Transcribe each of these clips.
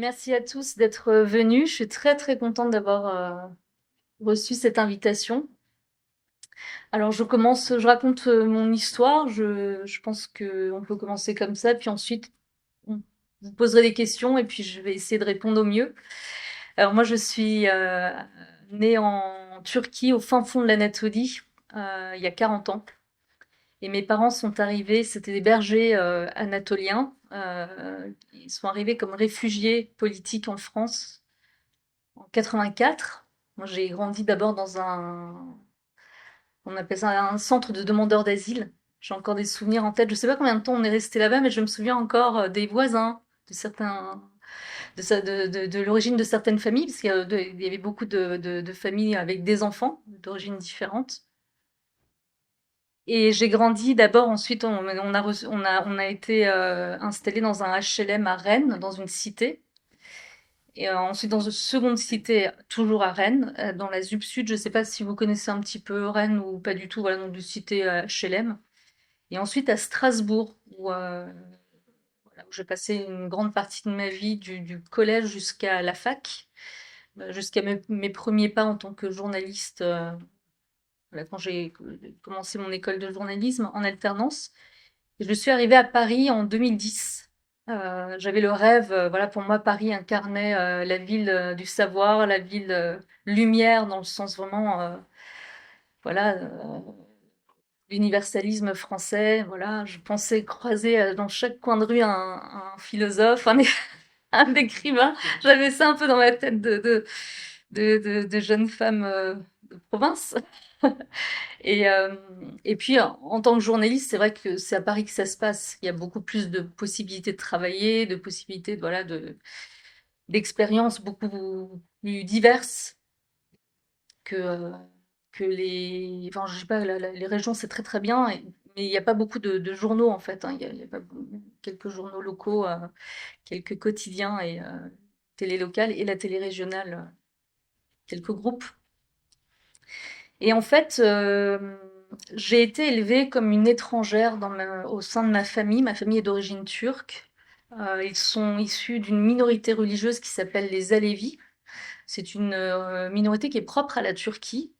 Merci à tous d'être venus. Je suis très très contente d'avoir reçu cette invitation. Alors je raconte mon histoire. Je pense qu'on peut commencer comme ça, puis ensuite on- vous poserez des questions et puis je vais essayer de répondre au mieux. Alors moi je suis née en Turquie, au fin fond de l'Anatolie, il y a 40 ans. Et mes parents sont arrivés, c'était des bergers anatoliens. Ils sont arrivés comme réfugiés politiques en France en 84. Moi, j'ai grandi d'abord dans on appelle ça un centre de demandeurs d'asile. J'ai encore des souvenirs en tête. Je sais pas combien de temps on est resté là-bas, mais je me souviens encore des voisins, de certains, de l'origine de certaines familles, parce qu'il y avait beaucoup de familles avec des enfants d'origines différentes. Et j'ai grandi d'abord, ensuite on a été installé dans un HLM à Rennes, dans une cité. Et ensuite, dans une seconde cité, toujours à Rennes, dans la ZUP Sud. Je ne sais pas si vous connaissez un petit peu Rennes ou pas du tout, voilà, donc de cité HLM. Et ensuite à Strasbourg, voilà, où j'ai passé une grande partie de ma vie, du collège jusqu'à la fac, jusqu'à mes premiers pas en tant que journaliste, voilà, quand j'ai commencé mon école de journalisme en alternance. Et je suis arrivée à Paris en 2010. J'avais le rêve, voilà, pour moi, Paris incarnait la ville du savoir, la ville lumière, dans le sens vraiment, voilà, l'universalisme français. Voilà, je pensais croiser dans chaque coin de rue un philosophe, un écrivain. J'avais ça un peu dans ma tête de jeune femme de province. Et, euh, et puis, en tant que journaliste, c'est vrai que c'est à Paris que ça se passe. Il y a beaucoup plus de possibilités de travailler, de possibilités, voilà, d'expériences beaucoup plus diverses que, euh, que enfin, je sais pas, les régions, c'est très très bien, mais il n'y a pas beaucoup de journaux en fait, hein. Il y a pas quelques journaux locaux, quelques quotidiens et télé locale et la télé régionale, quelques groupes. Et en fait, j'ai été élevée comme une étrangère au sein de ma famille. Ma famille est d'origine turque. Ils sont issus d'une minorité religieuse qui s'appelle les Alevis. C'est une minorité qui est propre à la Turquie.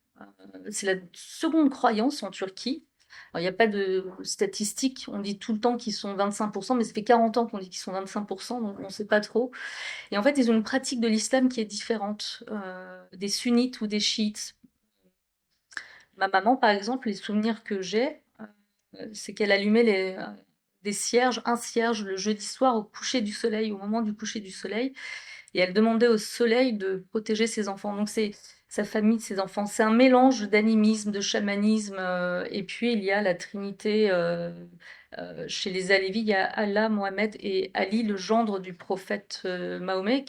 C'est la seconde croyance en Turquie. Alors, il n'y a pas de statistiques. On dit tout le temps qu'ils sont 25%, mais ça fait 40 ans qu'on dit qu'ils sont 25%, donc on ne sait pas trop. Et en fait, ils ont une pratique de l'islam qui est différente des sunnites ou des chiites. Ma maman, par exemple, les souvenirs que j'ai, c'est qu'elle allumait des cierges, un cierge le jeudi soir au coucher du soleil, au moment du coucher du soleil, et elle demandait au soleil de protéger ses enfants. Donc c'est sa famille, ses enfants. C'est un mélange d'animisme, de chamanisme, et puis il y a la Trinité. Chez les Alevis, il y a Allah, Mohamed et Ali, le gendre du prophète Mahomet,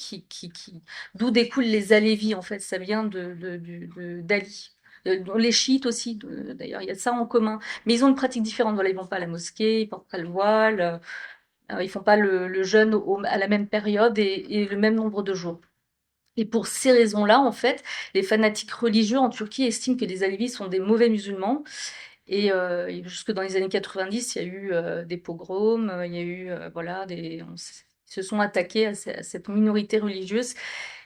d'où découlent les Alevis en fait. Ça vient d'Ali. Les chiites aussi, d'ailleurs, il y a ça en commun. Mais ils ont une pratique différente. Voilà, ils vont pas à la mosquée, ils portent pas le voile, ils font pas le jeûne à la même période et le même nombre de jours. Et pour ces raisons-là, en fait, les fanatiques religieux en Turquie estiment que les Alevis sont des mauvais musulmans. Et jusque dans les années 90, il y a eu des pogroms, il y a eu, voilà, ils se sont attaqués à cette minorité religieuse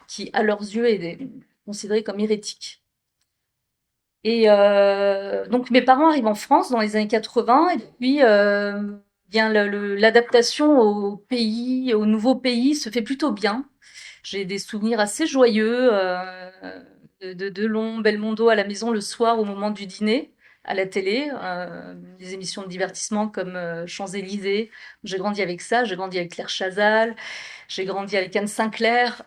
qui, à leurs yeux, est considérée comme hérétique. Et donc mes parents arrivent en France dans les années 80 et puis bien l'adaptation au pays, au nouveau pays se fait plutôt bien. J'ai des souvenirs assez joyeux de Long Belmondo à la maison le soir au moment du dîner à la télé, des émissions de divertissement comme Champs-Élysées. J'ai grandi avec ça, j'ai grandi avec Claire Chazal, j'ai grandi avec Anne Sinclair,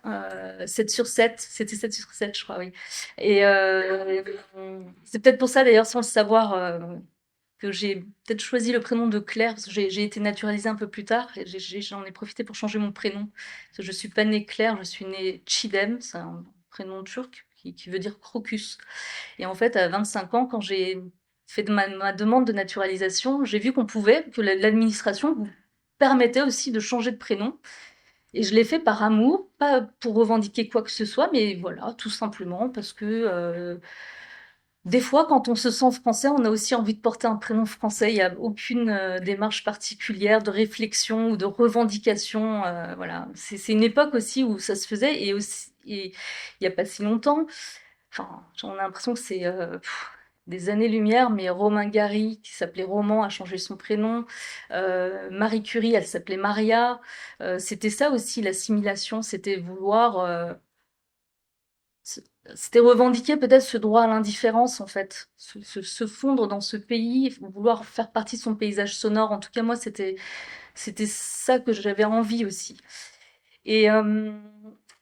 7 sur 7, c'était 7 sur 7 je crois, oui. Et c'est peut-être pour ça d'ailleurs sans le savoir que j'ai peut-être choisi le prénom de Claire, parce que j'ai été naturalisée un peu plus tard, et j'en ai profité pour changer mon prénom. Parce que je suis pas née Claire, je suis née Chidem, c'est un prénom turc qui veut dire crocus. Et en fait, à 25 ans, quand j'ai fait ma demande de naturalisation, j'ai vu qu'on pouvait, que l'administration vous permettait aussi de changer de prénom. Et je l'ai fait par amour, pas pour revendiquer quoi que ce soit, mais voilà, tout simplement parce que Des fois, quand on se sent français, on a aussi envie de porter un prénom français. Il y a aucune démarche particulière de réflexion ou de revendication. Voilà, c'est une époque aussi où ça se faisait et aussi et il y a pas si longtemps. Enfin, j'en ai l'impression que c'est des années-lumière, mais Romain Gary, qui s'appelait Roman, a changé son prénom. Marie Curie, elle s'appelait Maria. C'était ça aussi, l'assimilation, c'était vouloir c'était revendiquer peut-être ce droit à l'indifférence, en fait, se fondre dans ce pays, vouloir faire partie de son paysage sonore. En tout cas, moi, c'était ça que j'avais envie aussi. Et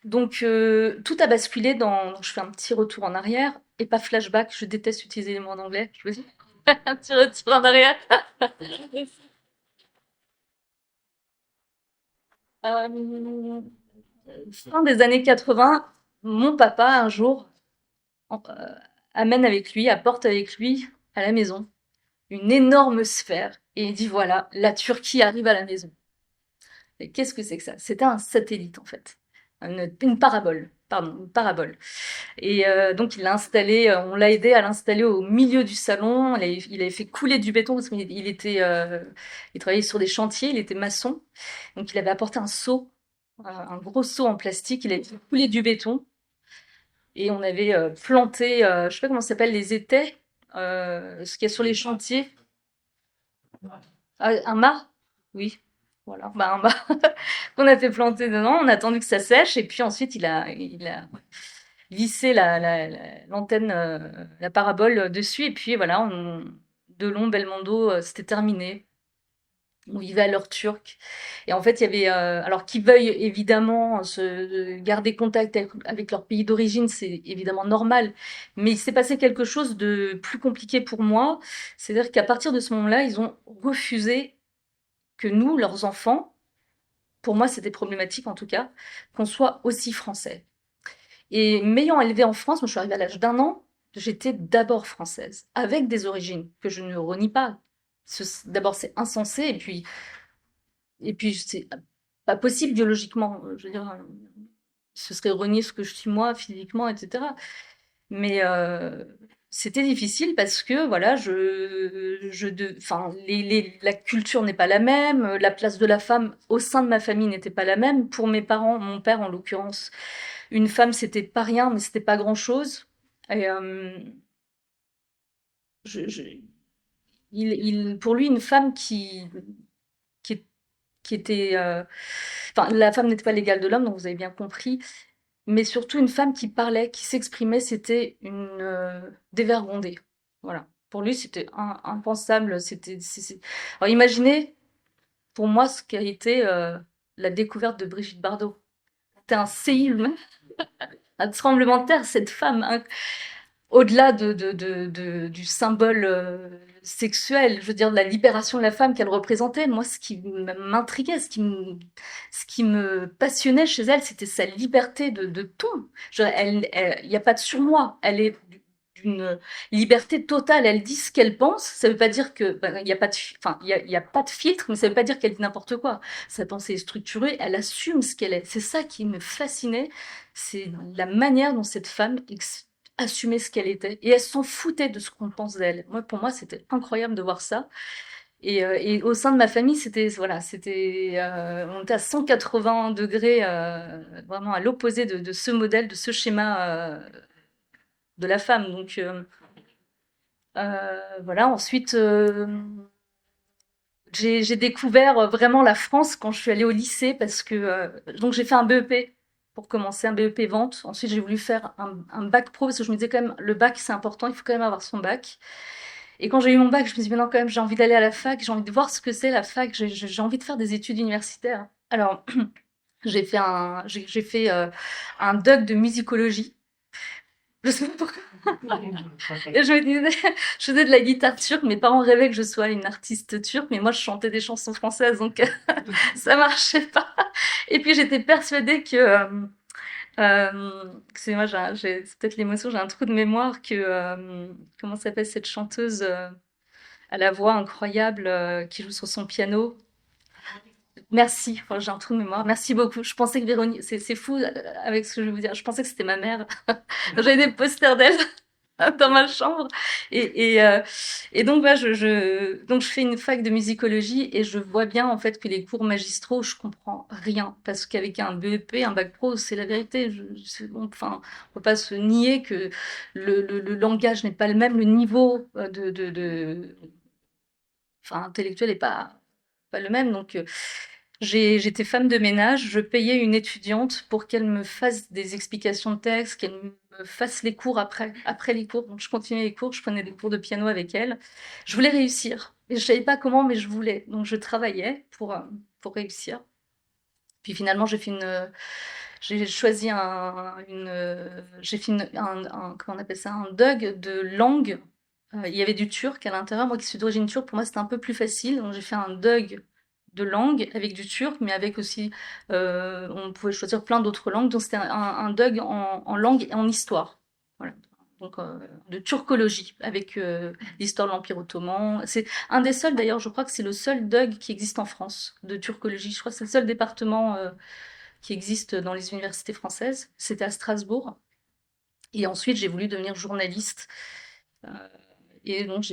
donc, tout a basculé dans. Je fais un petit retour en arrière et pas flashback. Je déteste utiliser les mots en anglais. Je veux dire, un petit retour en arrière. Euh, Fin des années 80, mon papa, un jour, euh, amène avec lui, apporte avec lui à la maison une énorme sphère et il dit voilà, la Turquie arrive à la maison. Et qu'est-ce que c'est que ça? C'était un satellite en fait, une parabole. Pardon, une parabole. Et donc il l'a installé, on l'a aidé à l'installer au milieu du salon. Il avait fait couler du béton parce qu'il il travaillait sur des chantiers, il était maçon. Donc il avait apporté un seau, un gros seau en plastique. Il avait fait couler du béton et on avait planté, je sais pas comment ça s'appelle, les étais, ce qu'il y a sur les chantiers. Ah, un mât? Oui. Voilà, bah, un mât qu'on a fait planter dedans. On a attendu que ça sèche et puis ensuite il a vissé l'antenne, la parabole dessus et puis voilà, Delon, Belmondo, c'était terminé. On vivait à l'heure turque. Et en fait, il y avait, alors qu'ils veuillent évidemment garder contact avec leur pays d'origine, c'est évidemment normal. Mais il s'est passé quelque chose de plus compliqué pour moi. C'est-à-dire qu'à partir de ce moment-là, ils ont refusé que nous, leurs enfants, pour moi c'était problématique en tout cas, qu'on soit aussi français. Et m'ayant élevée en France, moi je suis arrivée à l'âge d'un an, j'étais d'abord française, avec des origines que je ne renie pas. D'abord c'est insensé, et puis c'est pas possible biologiquement. Je veux dire, ce serait renier ce que je suis moi physiquement, etc. Mais c'était difficile parce que voilà, enfin, la culture n'est pas la même, la place de la femme au sein de ma famille n'était pas la même. Pour mes parents, mon père en l'occurrence, une femme c'était pas rien, mais c'était pas grand-chose. Et je, je- pour lui, une femme qui, qui était, enfin, la femme n'était pas l'égale de l'homme, donc vous avez bien compris. Mais surtout une femme qui parlait, qui s'exprimait, c'était une dévergondée. Voilà. Pour lui, c'était impensable. Alors imaginez, pour moi, ce qu'a été la découverte de Brigitte Bardot. C'était un séisme, un tremblement de terre. Cette femme, hein, au-delà du symbole sexuel, je veux dire, de la libération de la femme qu'elle représentait, moi, ce qui m'intriguait, ce qui me passionnait chez elle, c'était sa liberté de ton. Il n'y a pas de surmoi. Elle est d'une liberté totale. Elle dit ce qu'elle pense. Ça veut pas dire que, ben, il n'y a pas de, enfin, il y a pas de filtre, mais ça veut pas dire qu'elle dit n'importe quoi. Sa pensée est structurée. Elle assume ce qu'elle est. C'est ça qui me fascinait. C'est la manière dont cette femme assumait ce qu'elle était et elle s'en foutait de ce qu'on pense d'elle. Moi, pour moi, c'était incroyable de voir ça. Et au sein de ma famille, c'était voilà, on était à 180 degrés, vraiment à l'opposé de ce modèle, de ce schéma de la femme. Donc voilà. Ensuite, j'ai découvert vraiment la France quand je suis allée au lycée parce que donc j'ai fait un BEP pour commencer, un BEP vente. Ensuite, j'ai voulu faire un bac pro parce que je me disais quand même le bac c'est important, il faut quand même avoir son bac. Et quand j'ai eu mon bac, je me suis dit mais non quand même j'ai envie d'aller à la fac, j'ai envie de voir ce que c'est la fac, j'ai envie de faire des études universitaires. Alors j'ai fait un doc de musicologie. Je sais pas pourquoi. Et je me disais, je faisais de la guitare turque, mes parents rêvaient que je sois une artiste turque, mais moi je chantais des chansons françaises, donc ça marchait pas. Et puis j'étais persuadée que, excusez-moi, c'est peut-être l'émotion, j'ai un trou de mémoire, que, comment s'appelle cette chanteuse à la voix incroyable qui joue sur son piano? Merci, enfin, j'ai un trou de mémoire, merci beaucoup. Je pensais que Véronique, c'est fou avec ce que je vais vous dire, je pensais que c'était ma mère. J'avais des posters d'elle. dans ma chambre. Et, et, euh, et donc, voilà, donc, je fais une fac de musicologie et je vois bien en fait que les cours magistraux, je comprends rien. Parce qu'avec un BEP, un bac pro, c'est la vérité. Enfin, on peut pas se nier que le langage n'est pas le même, le niveau enfin, intellectuel n'est pas le même. Donc, j'étais femme de ménage, je payais une étudiante pour qu'elle me fasse des explications de texte, qu'elle me fasse les cours après les cours. Donc, je continuais les cours, je prenais des cours de piano avec elle. Je voulais réussir. Et je savais pas comment, mais je voulais. Donc, je travaillais pour réussir. Puis finalement, j'ai choisi j'ai fait comment on appelle ça, un DUG de langue. Il y avait du turc à l'intérieur. Moi qui suis d'origine turque, pour moi c'était un peu plus facile. Donc j'ai fait un DUG de langue avec du turc, mais avec aussi, on pouvait choisir plein d'autres langues. Donc c'était un DUG en langue et en histoire. Voilà. Donc de turcologie avec l'histoire de l'Empire ottoman. C'est un des seuls d'ailleurs, je crois que c'est le seul DUG qui existe en France de turcologie. Je crois que c'est le seul département qui existe dans les universités françaises. C'était à Strasbourg. Et ensuite, j'ai voulu devenir journaliste. Euh, et donc,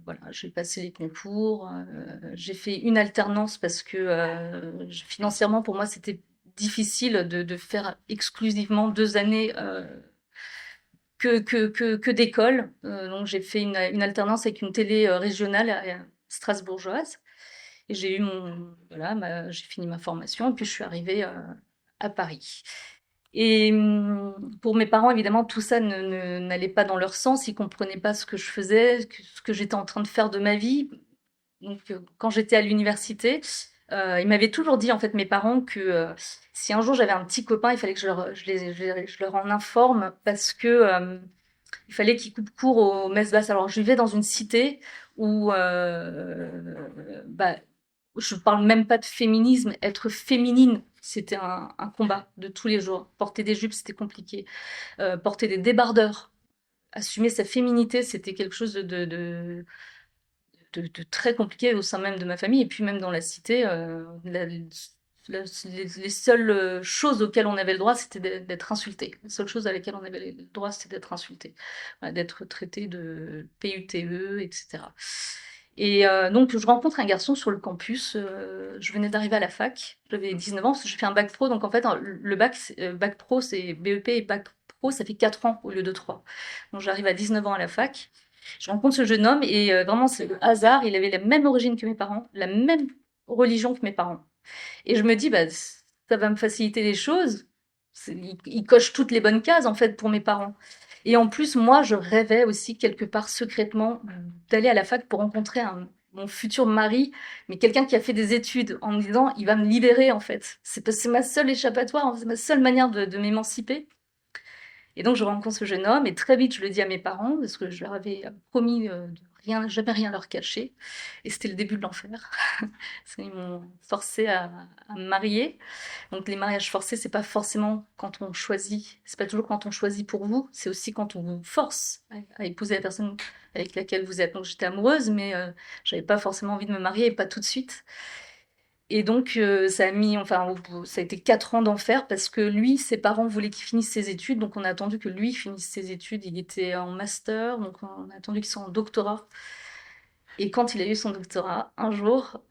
voilà, j'ai passé les concours. J'ai fait une alternance parce que financièrement, pour moi, c'était difficile de faire exclusivement 2 années que d'école. Donc, j'ai fait une alternance avec une télé régionale strasbourgeoise. Et voilà, j'ai fini ma formation et puis je suis arrivée à Paris. Et pour mes parents, évidemment, tout ça n'allait pas dans leur sens. Ils comprenaient pas ce que je faisais, ce que j'étais en train de faire de ma vie. Donc, quand j'étais à l'université, ils m'avaient toujours dit, en fait, mes parents, que si un jour j'avais un petit copain, il fallait que je leur en informe parce que il fallait qu'ils coupent court aux messes basses. Alors, je vivais dans une cité où bah, je parle même pas de féminisme. Être féminine, c'était un combat de tous les jours. Porter des jupes, c'était compliqué. Porter des débardeurs, assumer sa féminité, c'était quelque chose de très compliqué au sein même de ma famille. Et puis même dans la cité, les seules choses auxquelles on avait le droit, c'était d'être insulté. Les seules choses à laquelle on avait le droit, c'était d'être insulté. Voilà, d'être traité de PUTE, etc. Et donc, je rencontre un garçon sur le campus. Je venais d'arriver à la fac. J'avais 19 ans parce que j'ai fait un bac pro. Donc, en fait, le bac pro, c'est BEP et bac pro, ça fait 4 ans au lieu de 3. Donc, j'arrive à 19 ans à la fac. Je rencontre ce jeune homme et vraiment, c'est le hasard. Il avait la même origine que mes parents, la même religion que mes parents. Et je me dis, bah, ça va me faciliter les choses. Il coche toutes les bonnes cases, en fait, pour mes parents. Et en plus, moi, je rêvais aussi, quelque part, secrètement, d'aller à la fac pour rencontrer mon futur mari, mais quelqu'un qui a fait des études, en me disant, il va me libérer, en fait. C'est ma seule échappatoire, c'est ma seule manière de m'émanciper. Et donc, je rencontre ce jeune homme et très vite, je le dis à mes parents parce que je leur avais promis de jamais rien leur cacher. Et c'était le début de l'enfer. Parce qu'ils m'ont forcé à me marier. Donc, les mariages forcés, c'est pas forcément quand on choisit, c'est pas toujours quand on choisit pour vous, c'est aussi quand on vous force à épouser la personne avec laquelle vous êtes. Donc, j'étais amoureuse, mais j'avais pas forcément envie de me marier et pas tout de suite. Et donc, ça a été 4 ans d'enfer parce que lui, ses parents voulaient qu'il finisse ses études. Donc, on a attendu que lui finisse ses études. Il était en master, donc on a attendu qu'il soit en doctorat. Et quand il a eu son doctorat, un jour,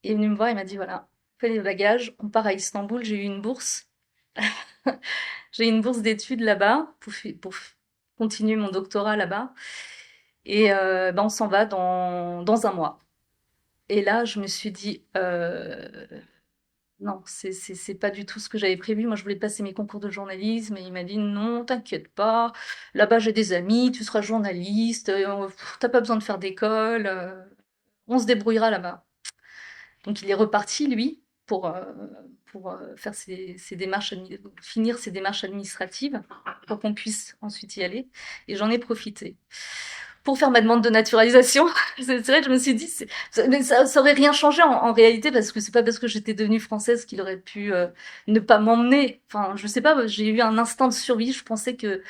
il est venu me voir, il m'a dit, voilà, fais les bagages, on part à Istanbul, j'ai eu une bourse. J'ai eu une bourse d'études là-bas pour continuer mon doctorat là-bas. Et ben, on s'en va dans un mois. Et là, je me suis dit, non, c'est pas du tout ce que j'avais prévu. Moi, je voulais passer mes concours de journalisme et il m'a dit non, t'inquiète pas. Là-bas, j'ai des amis, tu seras journaliste, t'as pas besoin de faire d'école, on se débrouillera là-bas. Donc, il est reparti, lui, pour faire finir ses démarches administratives pour qu'on puisse ensuite y aller. Et j'en ai profité pour faire ma demande de naturalisation. C'est vrai que je me suis dit, mais ça aurait rien changé en réalité, parce que c'est pas parce que j'étais devenue française qu'il aurait pu ne pas m'emmener. Enfin, je sais pas, j'ai eu un instinct de survie. Je pensais que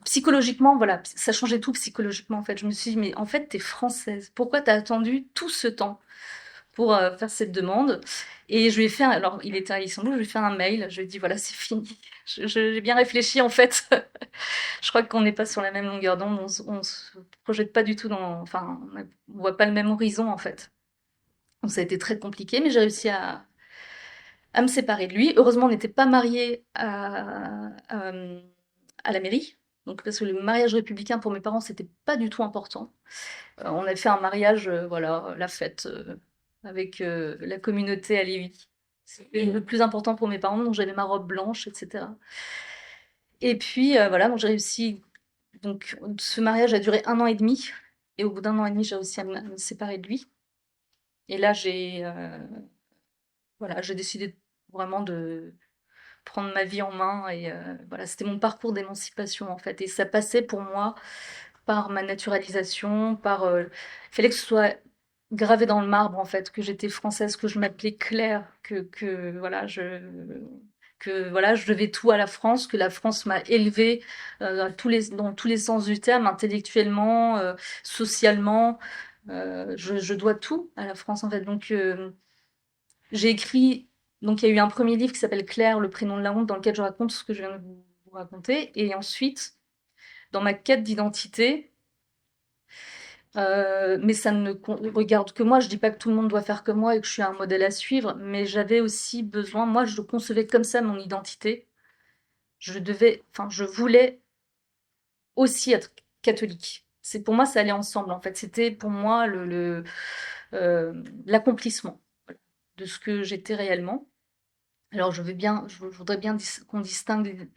psychologiquement, voilà, ça changeait tout psychologiquement en fait. Je me suis dit, mais en fait, t'es française. Pourquoi t'as attendu tout ce temps pour faire cette demande. Et je lui ai fait, alors il était à Istanbul, je lui ai fait un mail, je lui ai dit voilà, c'est fini. J'ai bien réfléchi en fait. Je crois qu'on n'est pas sur la même longueur d'onde, on se projette pas du tout dans, enfin, on voit pas le même horizon en fait. Donc ça a été très compliqué, mais j'ai réussi à me séparer de lui. Heureusement, on n'était pas mariés à la mairie. Donc, parce que le mariage républicain pour mes parents, c'était pas du tout important. On a fait un mariage, voilà, la fête avec la communauté à Lévis. C'était le plus important pour mes parents, donc j'avais ma robe blanche, etc. Et puis voilà, donc j'ai réussi. Donc ce mariage a duré 1 an et demi. Et au bout d'1 an et demi, j'ai réussi à me séparer de lui. Et là, voilà, j'ai décidé vraiment de prendre ma vie en main. Et voilà, c'était mon parcours d'émancipation en fait. Et ça passait pour moi par ma naturalisation, il fallait que ce soit gravé dans le marbre en fait, que j'étais française, que je m'appelais Claire, que voilà, je devais tout à la France, que la France m'a élevée dans tous les sens du terme, intellectuellement, socialement. Je dois tout à la France en fait. Donc j'ai écrit, donc il y a eu un premier livre qui s'appelle Claire, le prénom de la honte, dans lequel je raconte ce que je viens de vous raconter. Et ensuite, dans ma quête d'identité, mais ça ne regarde que moi. Je dis pas que tout le monde doit faire comme moi et que je suis un modèle à suivre, mais j'avais aussi besoin, moi je concevais comme ça mon identité. Enfin, je voulais aussi être catholique. C'est pour moi, ça allait ensemble en fait. C'était pour moi l'accomplissement de ce que j'étais réellement. Alors je voudrais bien qu'on distingue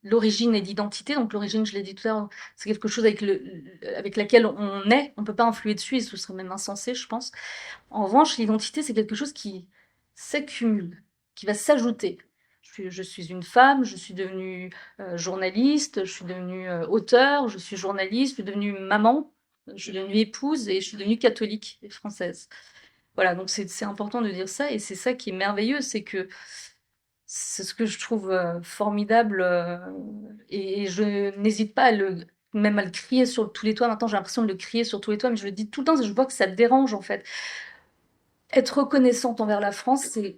l'origine et l'identité. Donc l'origine, je l'ai dit tout à l'heure, c'est quelque chose avec laquelle on est. On ne peut pas influer dessus et ce serait même insensé, je pense. En revanche, l'identité, c'est quelque chose qui s'accumule, qui va s'ajouter. Je suis une femme, je suis devenue journaliste, je suis devenue auteure, je suis journaliste, je suis devenue maman, je suis devenue épouse et je suis devenue catholique et française. Voilà, donc c'est important de dire ça et c'est ça qui est merveilleux, c'est que c'est ce que je trouve formidable et je n'hésite pas même à le crier sur tous les toits. Maintenant, j'ai l'impression de le crier sur tous les toits, mais je le dis tout le temps, je vois que ça dérange en fait. Être reconnaissante envers la France, c'est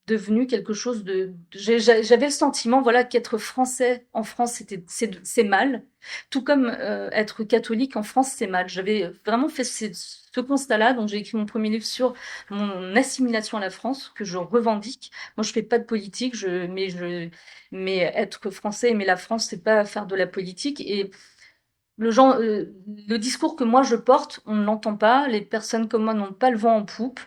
devenu quelque chose j'avais le sentiment, voilà, qu'être français en France, c'est mal. Tout comme être catholique en France, c'est mal. J'avais vraiment fait ce constat-là, donc j'ai écrit mon premier livre sur mon assimilation à la France, que je revendique. Moi, je fais pas de politique, mais être français, aimer la France, c'est pas faire de la politique. Et le discours que moi je porte, on ne l'entend pas. Les personnes comme moi n'ont pas le vent en poupe.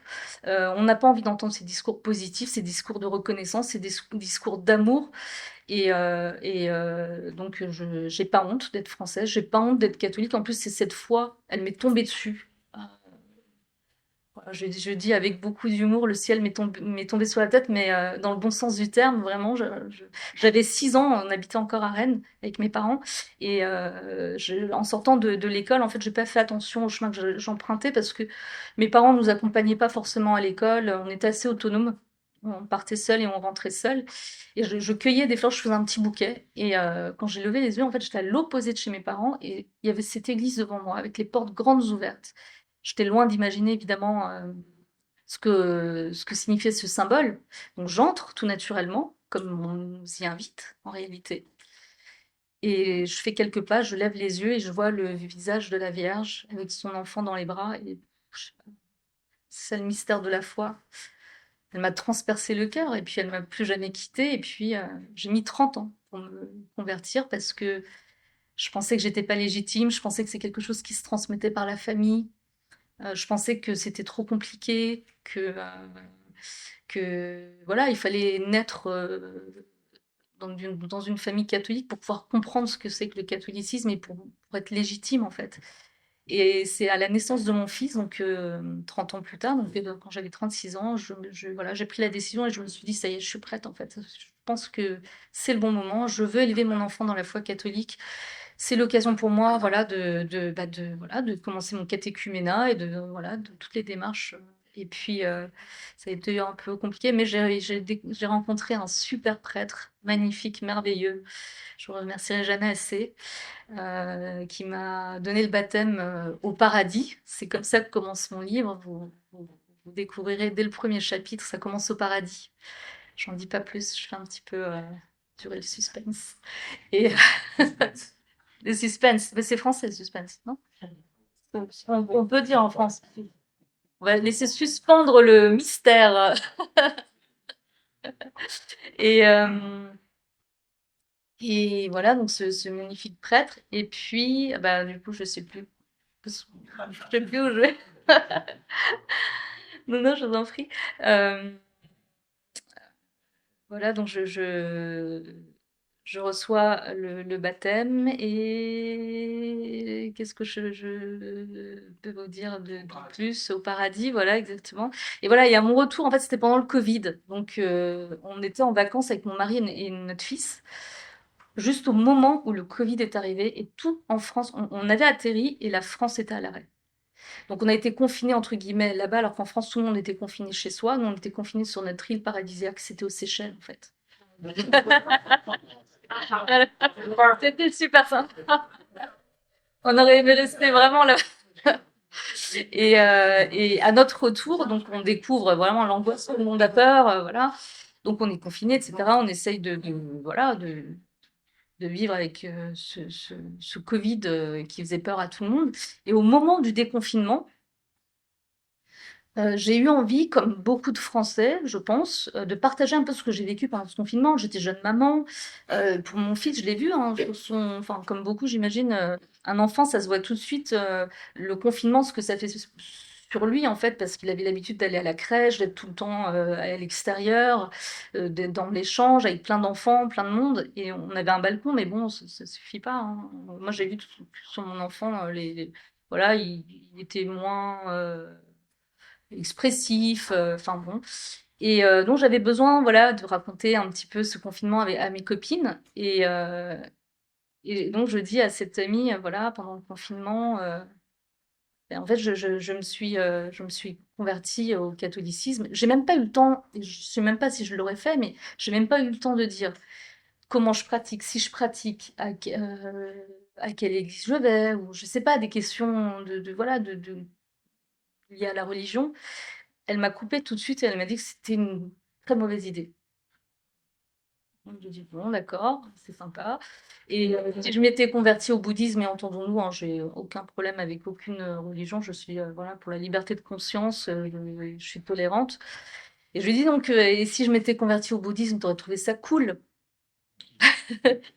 On n'a pas envie d'entendre ces discours positifs, ces discours de reconnaissance, ces discours d'amour. Donc, j'ai pas honte d'être française, j'ai pas honte d'être catholique. En plus, c'est cette foi, elle m'est tombée dessus. Voilà, je dis avec beaucoup d'humour, le ciel m'est tombé sur la tête, mais dans le bon sens du terme, vraiment. J'avais 6 ans, on habitait encore à Rennes avec mes parents, et en sortant de l'école, en fait, j'ai pas fait attention au chemin que j'empruntais parce que mes parents nous accompagnaient pas forcément à l'école, on était assez autonomes. On partait seul et on rentrait seul. Et je cueillais des fleurs, je faisais un petit bouquet. Et quand j'ai levé les yeux, en fait, j'étais à l'opposé de chez mes parents et il y avait cette église devant moi avec les portes grandes ouvertes. J'étais loin d'imaginer évidemment ce que signifiait ce symbole. Donc j'entre tout naturellement, comme on nous y invite en réalité. Et je fais quelques pas, je lève les yeux et je vois le visage de la Vierge avec son enfant dans les bras. Et je sais pas, c'est ça le mystère de la foi. Elle m'a transpercé le cœur et puis elle m'a plus jamais quittée. Et puis j'ai mis 30 ans pour me convertir parce que je pensais que j'étais pas légitime, je pensais que c'est quelque chose qui se transmettait par la famille. Je pensais que c'était trop compliqué, que voilà, il fallait naître dans une famille catholique pour pouvoir comprendre ce que c'est que le catholicisme et pour être légitime en fait. Et c'est à la naissance de mon fils, donc 30 ans plus tard, donc quand j'avais 36 ans, voilà, j'ai pris la décision et je me suis dit, ça y est, je suis prête en fait. Je pense que c'est le bon moment. Je veux élever mon enfant dans la foi catholique. C'est l'occasion pour moi, voilà, voilà, de commencer mon catéchuménat et voilà, de toutes les démarches. Et puis, ça a été un peu compliqué, mais j'ai rencontré un super prêtre, magnifique, merveilleux. Je remercierai jamais assez, qui m'a donné le baptême au paradis. C'est comme ça que commence mon livre. vous découvrirez dès le premier chapitre, ça commence au paradis. J'en dis pas plus, je fais un petit peu durer le suspense. Et le suspense, mais c'est français le suspense, non? On peut dire en France. On va laisser suspendre le mystère. Et, euh, et voilà, donc ce magnifique prêtre. Et puis, bah, du coup, je sais plus. Je sais plus où je vais. Non, non, je vous en prie. Euh, voilà, donc je reçois le baptême et qu'est-ce que je peux vous dire de plus au paradis, voilà, exactement. Et voilà, et à mon retour, en fait, c'était pendant le Covid. Donc, on était en vacances avec mon mari et notre fils, juste au moment où le Covid est arrivé et tout en France, on avait atterri et la France était à l'arrêt. Donc on a été confinés entre guillemets là-bas, alors qu'en France tout le monde était confiné chez soi. Nous on était confinés sur notre île paradisiaque, c'était aux Seychelles en fait. C'était super sympa. On aurait aimé rester vraiment là. Et à notre retour, donc on découvre vraiment l'angoisse, tout le monde a peur, voilà. Donc on est confiné, etc. On essaye voilà, de vivre avec ce Covid qui faisait peur à tout le monde. Et au moment du déconfinement, j'ai eu envie, comme beaucoup de Français, je pense, de partager un peu ce que j'ai vécu pendant ce confinement. J'étais jeune maman. Pour mon fils, je l'ai vu, hein, enfin, comme beaucoup, j'imagine, un enfant, ça se voit tout de suite, le confinement, ce que ça fait sur lui, en fait, parce qu'il avait l'habitude d'aller à la crèche, d'être tout le temps à l'extérieur, d'être dans l'échange avec plein d'enfants, plein de monde. Et on avait un balcon, mais bon, ça suffit pas, hein. Moi, j'ai vu sur mon enfant, voilà, il était moins expressif, enfin bon. Et donc j'avais besoin, voilà, de raconter un petit peu ce confinement à mes copines. Et donc je dis à cette amie, voilà, pendant le confinement, ben, en fait, je me suis convertie au catholicisme. J'ai même pas eu le temps, et je sais même pas si je l'aurais fait, mais j'ai même pas eu le temps de dire comment je pratique, si je pratique, à quelle église je vais, ou je sais pas, des questions voilà, liées à la religion. Elle m'a coupé tout de suite et elle m'a dit que c'était une très mauvaise idée. Donc j'ai dit bon, d'accord, c'est sympa. Et si je m'étais convertie au bouddhisme, et entendons-nous, hein, j'ai aucun problème avec aucune religion, je suis voilà, pour la liberté de conscience, je suis tolérante. Et je lui ai dit donc, et si je m'étais convertie au bouddhisme, t'aurais trouvé ça cool?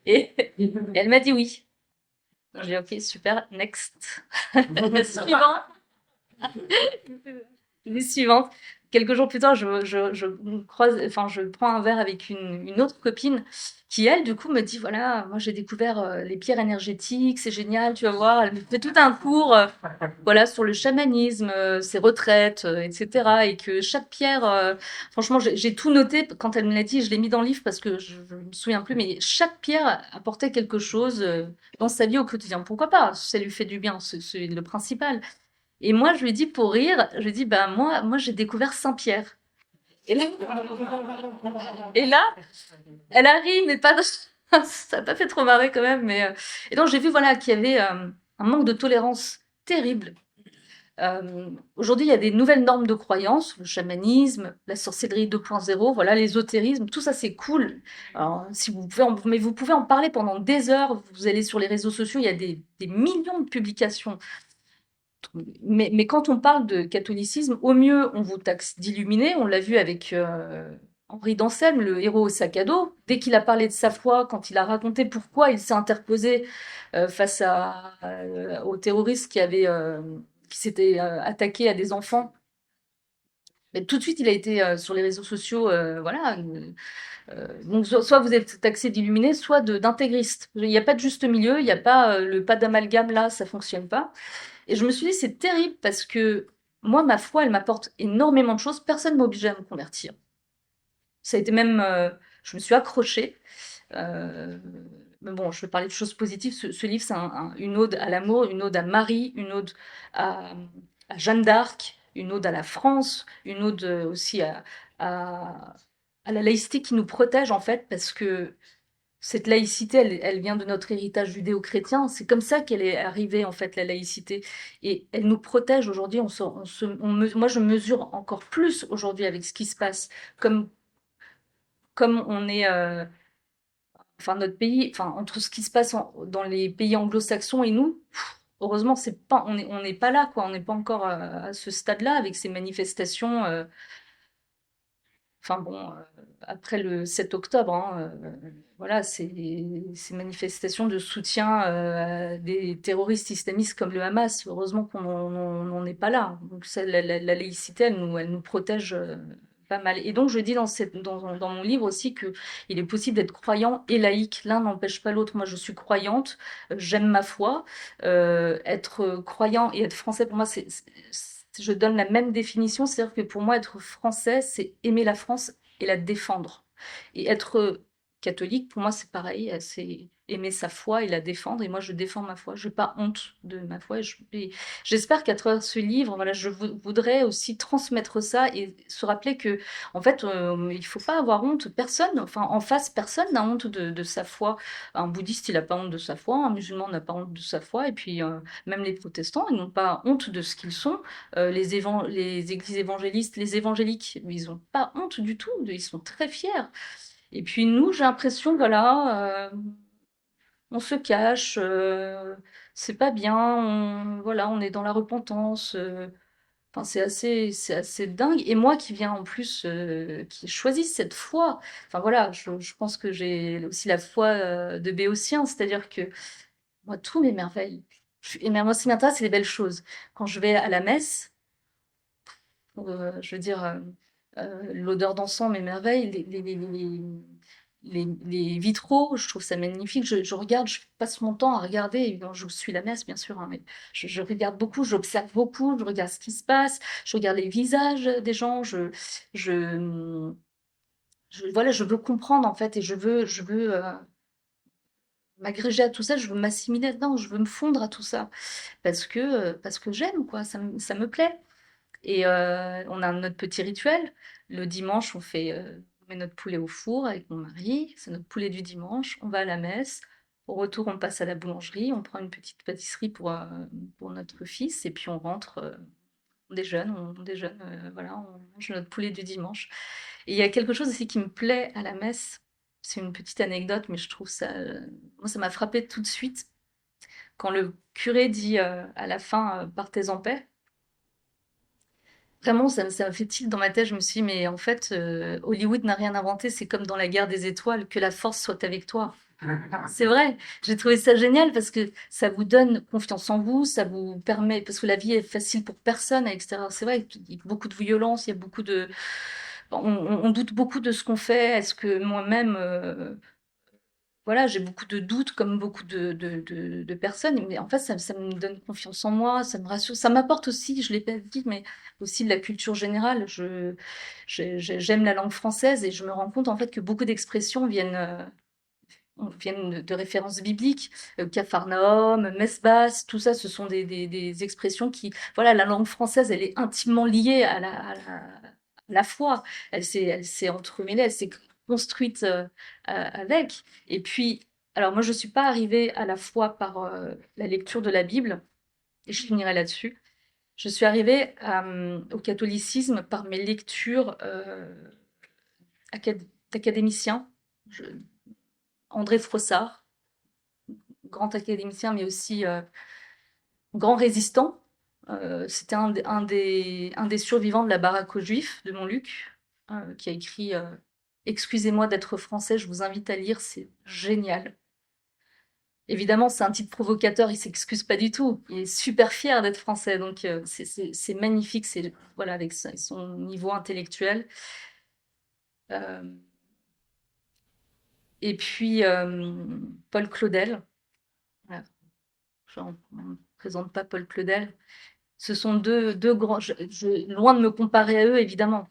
Et elle m'a dit oui. J'ai dit ok, super, next. Suivant. L'année suivante, quelques jours plus tard, je prends un verre avec une autre copine qui, elle, du coup, me dit, voilà, moi j'ai découvert les pierres énergétiques, c'est génial, tu vas voir. Elle me fait tout un cours, voilà, sur le chamanisme, ses retraites, etc. Et que chaque pierre, franchement, j'ai tout noté quand elle me l'a dit, je l'ai mis dans le livre parce que je me souviens plus, mais chaque pierre apportait quelque chose dans sa vie au quotidien. Pourquoi pas? Ça lui fait du bien, c'est le principal. Et moi, je lui ai dit pour rire, je lui ai dit, bah, moi j'ai découvert Saint-Pierre. Et là, et là, elle a ri, mais pas, ça n'a pas fait trop marrer quand même. Et donc, j'ai vu, voilà, qu'il y avait un manque de tolérance terrible. Aujourd'hui, il y a des nouvelles normes de croyance, le chamanisme, la sorcellerie 2.0, voilà, l'ésotérisme, tout ça c'est cool. Alors, si vous pouvez mais vous pouvez en parler pendant des heures. Vous allez sur les réseaux sociaux, il y a des millions de publications. Mais quand on parle de catholicisme, au mieux, on vous taxe d'illuminé. On l'a vu avec Henri d'Anselme, le héros au sac à dos. Dès qu'il a parlé de sa foi, quand il a raconté pourquoi il s'est interposé face aux terroristes qui s'étaient attaqués à des enfants, mais tout de suite, il a été sur les réseaux sociaux, voilà. Donc, soit vous êtes taxé d'illuminé, soit d'intégriste. Il n'y a pas de juste milieu, il n'y a pas le pas d'amalgame là, ça fonctionne pas. Et je me suis dit, c'est terrible parce que moi, ma foi, elle m'apporte énormément de choses. Personne ne m'a obligée à me convertir. Ça a été même, je me suis accrochée. Euh, mais bon, je vais parler de choses positives. Ce livre, c'est une ode à l'amour, une ode à Marie, une ode à, à Jeanne d'Arc, une ode à la France, une ode aussi à, à la laïcité qui nous protège en fait, parce que Cette laïcité, elle vient de notre héritage judéo-chrétien. C'est comme ça qu'elle est arrivée, en fait, la laïcité. Et elle nous protège aujourd'hui. Moi, je mesure encore plus aujourd'hui avec ce qui se passe. Comme, comme on est, enfin, notre pays, enfin, entre ce qui se passe dans les pays anglo-saxons et nous, heureusement, c'est pas, on n'est pas là, quoi. On n'est pas encore à ce stade-là avec ces manifestations. Enfin bon, après le 7 octobre, hein, voilà, ces manifestations de soutien à des terroristes islamistes comme le Hamas. Heureusement qu'on n'en est pas là. Donc la laïcité, elle nous protège pas mal. Et donc je dis dans mon livre aussi que il est possible d'être croyant et laïque. L'un n'empêche pas l'autre. Moi, je suis croyante, j'aime ma foi. Être croyant et être français, pour moi, je donne la même définition, c'est-à-dire que pour moi, être français, c'est aimer la France et la défendre. Et être catholique, pour moi, c'est pareil, c'est aimer sa foi et la défendre. Et moi, je défends ma foi. Je n'ai pas honte de ma foi. Et j'espère qu'à travers ce livre, voilà, je voudrais aussi transmettre ça et se rappeler que, en fait, il faut pas avoir honte. Personne, enfin, en face, personne n'a honte de sa foi. Un bouddhiste, il n'a pas honte de sa foi. Un musulman n'a pas honte de sa foi. Et puis, même les protestants, ils n'ont pas honte de ce qu'ils sont. Les églises évangélistes, les évangéliques, ils n'ont pas honte du tout. Ils sont très fiers. Et puis nous, j'ai l'impression, voilà, on se cache, c'est pas bien, voilà, on est dans la repentance. Enfin, c'est assez dingue. Et moi qui viens en plus, qui choisis cette foi, enfin voilà, je pense que j'ai aussi la foi de Béotien, c'est-à-dire que moi, tout m'émerveille. Et moi, ce qui m'intéresse, c'est les belles choses. Quand je vais à la messe, je veux dire, l'odeur d'encens m'émerveille, les vitraux, je trouve ça magnifique. Je regarde, je passe mon temps à regarder. Évidemment, je suis la messe, bien sûr, hein, mais je regarde beaucoup, j'observe beaucoup, je regarde ce qui se passe, je regarde les visages des gens, je, voilà, je veux comprendre en fait, et je veux m'agréger à tout ça, je veux m'assimiler là-dedans, je veux me fondre à tout ça, parce que j'aime, quoi, ça me plaît. Et on a notre petit rituel. Le dimanche, on met notre poulet au four avec mon mari. C'est notre poulet du dimanche. On va à la messe. Au retour, on passe à la boulangerie. On prend une petite pâtisserie pour notre fils. Et puis on rentre, on déjeune, voilà, on mange notre poulet du dimanche. Et il y a quelque chose aussi qui me plaît à la messe. C'est une petite anecdote, mais je trouve ça, moi, ça m'a frappé tout de suite quand le curé dit à la fin, partez en paix. Vraiment, ça me fait tilt dans ma tête. Je me suis dit, mais en fait, Hollywood n'a rien inventé. C'est comme dans la guerre des étoiles, que la force soit avec toi. C'est vrai. J'ai trouvé ça génial parce que ça vous donne confiance en vous, ça vous permet, parce que la vie est facile pour personne à l'extérieur. C'est vrai, il y a beaucoup de violence, il y a beaucoup de, on doute beaucoup de ce qu'on fait. Est-ce que moi-même, voilà, j'ai beaucoup de doutes comme beaucoup de personnes, mais en fait, ça me donne confiance en moi, ça me rassure, ça m'apporte aussi, je l'ai pas dit, mais aussi de la culture générale. J'aime la langue française et je me rends compte en fait que beaucoup d'expressions viennent de références bibliques. Capharnaüm, messe basse, tout ça, ce sont des expressions qui, voilà, la langue française, elle est intimement liée la foi. Elle s'est entremêlée, elle s'est construite avec. Et puis, alors moi, je ne suis pas arrivée à la foi par la lecture de la Bible, et je finirai là-dessus. Je suis arrivée au catholicisme par mes lectures d'académiciens. André Frossard, grand académicien, mais aussi grand résistant. C'était un des survivants de la baraque aux Juifs de Montluc, qui a écrit Excusez-moi d'être français, je vous invite à lire, c'est génial. Évidemment, c'est un titre provocateur, il s'excuse pas du tout. Il est super fier d'être français, donc c'est magnifique, c'est voilà avec son niveau intellectuel. Euh, et puis Paul Claudel. Voilà. Je ne présente pas Paul Claudel. Ce sont deux grands. Loin de me comparer à eux, évidemment,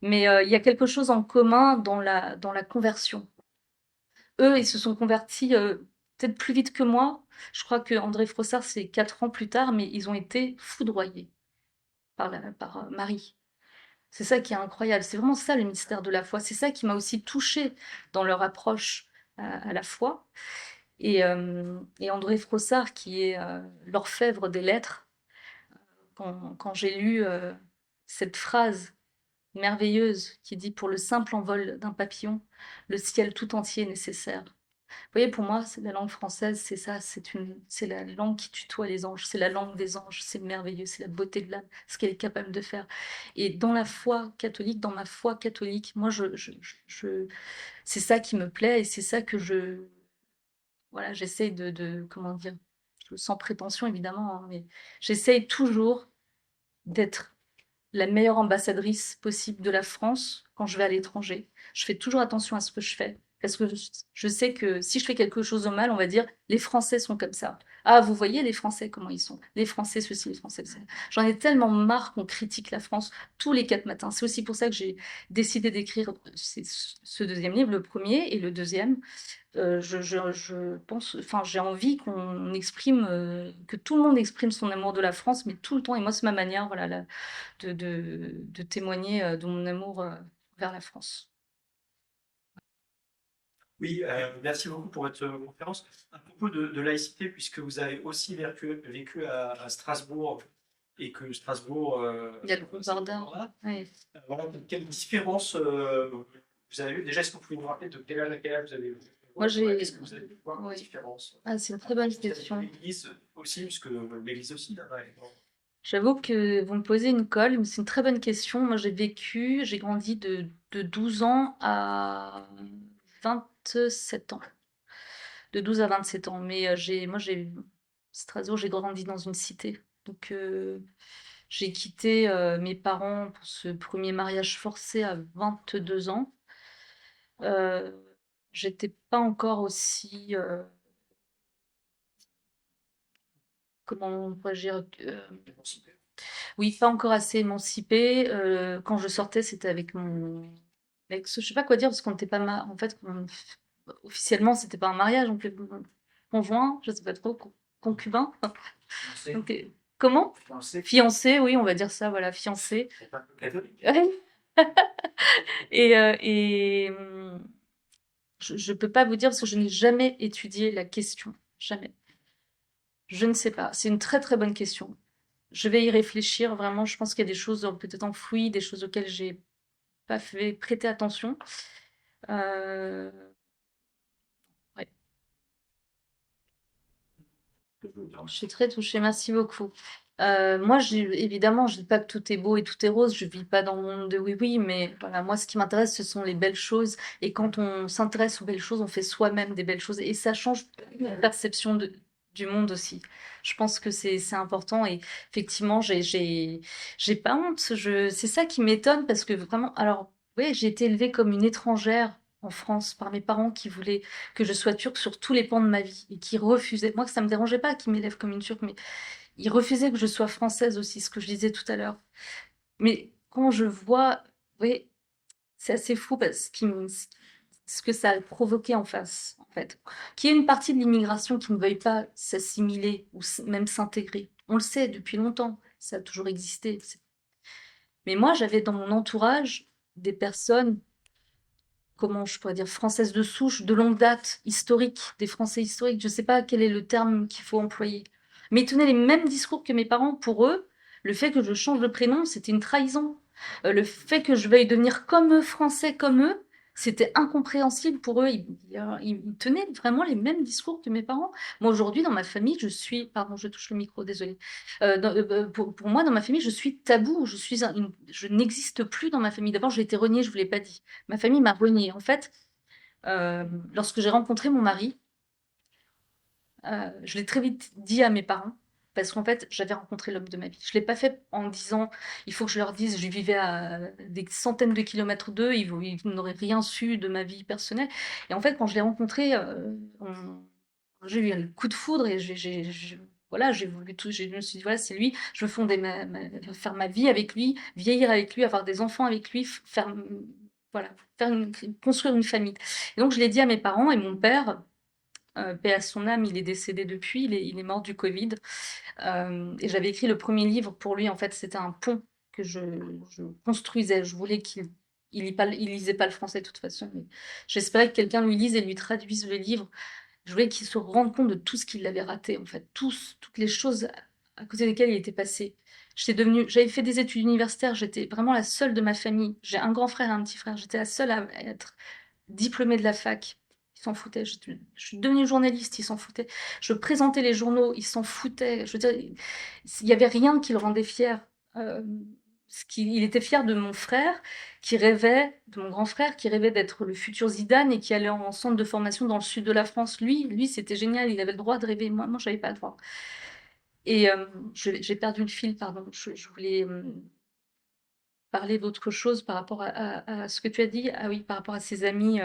mais il y a quelque chose en commun dans la conversion. Eux, ils se sont convertis peut-être plus vite que moi. Je crois que André Frossard, c'est 4 ans plus tard, mais ils ont été foudroyés par Marie. C'est ça qui est incroyable. C'est vraiment ça le mystère de la foi. C'est ça qui m'a aussi touchée dans leur approche à la fois. Et André Frossard, qui est l'orfèvre des lettres, quand j'ai lu cette phrase merveilleuse qui dit pour le simple envol d'un papillon, le ciel tout entier est nécessaire. Vous voyez, pour moi, c'est la langue française, c'est ça, c'est la langue qui tutoie les anges, c'est la langue des anges, c'est merveilleux, c'est la beauté de l'âme, ce qu'elle est capable de faire. Et dans la foi catholique, dans ma foi catholique, moi, c'est ça qui me plaît et c'est ça que voilà, j'essaye comment dire, sans prétention évidemment, hein, mais j'essaye toujours d'être la meilleure ambassadrice possible de la France quand je vais à l'étranger. Je fais toujours attention à ce que je fais. Parce que je sais que si je fais quelque chose de mal, on va dire les Français sont comme ça. Ah, vous voyez les Français comment ils sont. Les Français ceci, les Français ça. J'en ai tellement marre qu'on critique la France tous les 4 matins. C'est aussi pour ça que j'ai décidé d'écrire ce deuxième livre, le premier et le deuxième. Je pense, enfin, j'ai envie qu'on exprime, que tout le monde exprime son amour de la France, mais tout le temps. Et moi, c'est ma manière, voilà, de témoigner de mon amour vers la France. Oui, merci beaucoup pour votre conférence. À propos de laïcité, puisque vous avez aussi vécu à Strasbourg et que Strasbourg, Il y a le c'est Concordat. Oui. voilà, quelle différence vous avez eu? Déjà, est-ce que vous pouvez nous rappeler de quel âge à quel âge vous avez vécu? Moi, j'ai. Est-ce que vous avez pu voir Oui. la différence? Ah, c'est une très bonne Peut-être question. l'Église aussi, puisque l'Église aussi, là, ouais. J'avoue que vous me posez une colle, mais c'est une très bonne question. Moi, j'ai grandi de 12 ans à 27 ans. De 12 à 27 ans. Mais Strasbourg, j'ai grandi dans une cité. Donc, j'ai quitté mes parents pour ce premier mariage forcé à 22 ans. Euh, J'étais pas encore aussi, comment pourrais-je dire, oui, pas encore assez émancipée. Quand je sortais, c'était avec mon ex. Je sais pas quoi dire parce qu'on n'était pas en fait, officiellement, c'était pas un mariage, on était conjoint, je sais pas trop, concubin. Donc, comment? Fiancé, oui, on va dire ça, voilà, fiancé. Je peux pas vous dire parce que je n'ai jamais étudié la question, jamais. Je ne sais pas. C'est une très très bonne question. Je vais y réfléchir vraiment. Je pense qu'il y a des choses peut-être enfouies, des choses auxquelles j'ai pas fait prêter attention. Euh, ouais. Je suis très touchée. Merci beaucoup. Moi, évidemment, je dis pas que tout est beau et tout est rose. Je vis pas dans le monde de oui, oui, mais voilà, moi, ce qui m'intéresse, ce sont les belles choses. Et quand on s'intéresse aux belles choses, on fait soi-même des belles choses. Et ça change la perception du monde aussi. Je pense que c'est important. Et effectivement, j'ai pas honte. C'est ça qui m'étonne parce que vraiment, alors, oui, j'ai été élevée comme une étrangère en France par mes parents qui voulaient que je sois turque sur tous les pans de ma vie et qui refusaient. Moi, que ça me dérangeait pas qu'ils m'élèvent comme une turque, mais il refusait que je sois française aussi, ce que je disais tout à l'heure. Mais quand je vois, oui, c'est assez fou parce ce que ça a provoqué en face, en fait. Qu'il y ait une partie de l'immigration qui ne veuille pas s'assimiler ou même s'intégrer. On le sait depuis longtemps, ça a toujours existé. Mais moi, j'avais dans mon entourage des personnes, comment je pourrais dire, françaises de souche, de longue date, historiques, des Français historiques. Je ne sais pas quel est le terme qu'il faut employer. Mais ils tenaient les mêmes discours que mes parents. Pour eux, le fait que je change de prénom, c'était une trahison. Le fait que je veuille devenir comme eux, français comme eux, c'était incompréhensible pour eux. Ils tenaient vraiment les mêmes discours que mes parents. Moi, aujourd'hui, dans ma famille, je suis... Pardon, je touche le micro, désolée. Pour moi, dans ma famille, je suis tabou. Je n'existe plus dans ma famille. D'abord, j'ai été reniée, je ne vous l'ai pas dit. Ma famille m'a reniée. En fait, lorsque j'ai rencontré mon mari, je l'ai très vite dit à mes parents, parce qu'en fait, j'avais rencontré l'homme de ma vie. Je ne l'ai pas fait en disant, il faut que je leur dise, je vivais à des centaines de kilomètres d'eux, ils n'auraient rien su de ma vie personnelle. Et en fait, quand je l'ai rencontré, j'ai eu un coup de foudre et voilà, j'ai voulu tout, je me suis dit, voilà, c'est lui, je veux faire ma vie avec lui, vieillir avec lui, avoir des enfants avec lui, voilà, construire une famille. Et donc, je l'ai dit à mes parents et mon père, paix à son âme, il est décédé depuis, il est mort du Covid. Et j'avais écrit le premier livre pour lui, en fait, c'était un pont que je construisais. Je voulais qu'il il lisait pas le français de toute façon, mais j'espérais que quelqu'un lui lise et lui traduise le livre. Je voulais qu'il se rende compte de tout ce qu'il avait raté, en fait, toutes les choses à côté desquelles il était passé. J'avais fait des études universitaires, j'étais vraiment la seule de ma famille. J'ai un grand frère et un petit frère, j'étais la seule à être diplômée de la fac. Ils s'en foutaient. Je suis devenue journaliste, ils s'en foutaient. Je présentais les journaux, ils s'en foutaient. Je veux dire, il n'y avait rien qui le rendait fier. Euh, il était fier de mon frère qui rêvait, de mon grand frère qui rêvait d'être le futur Zidane et qui allait en centre de formation dans le sud de la France. Lui, c'était génial, il avait le droit de rêver. Moi, j'avais pas le droit. Et j'ai perdu le fil, pardon. Je voulais parler d'autre chose par rapport à ce que tu as dit. Ah oui, par rapport à ses amis.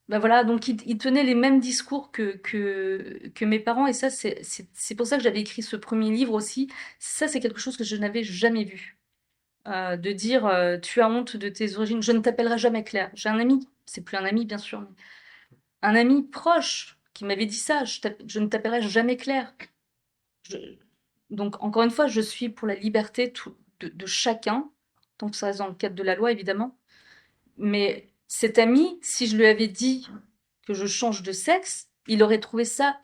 Bah voilà, donc il tenait les mêmes discours que mes parents, et ça, c'est pour ça que j'avais écrit ce premier livre aussi. Ça, c'est quelque chose que je n'avais jamais vu. De dire tu as honte de tes origines, je ne t'appellerai jamais Claire. J'ai un ami, c'est plus un ami bien sûr, mais un ami proche qui m'avait dit ça, je ne t'appellerai jamais Claire. Je- Donc encore une fois, je suis pour la liberté de chacun, tant que ça reste dans le cadre de la loi évidemment. Mais cet ami, si je lui avais dit que je change de sexe, il aurait trouvé ça,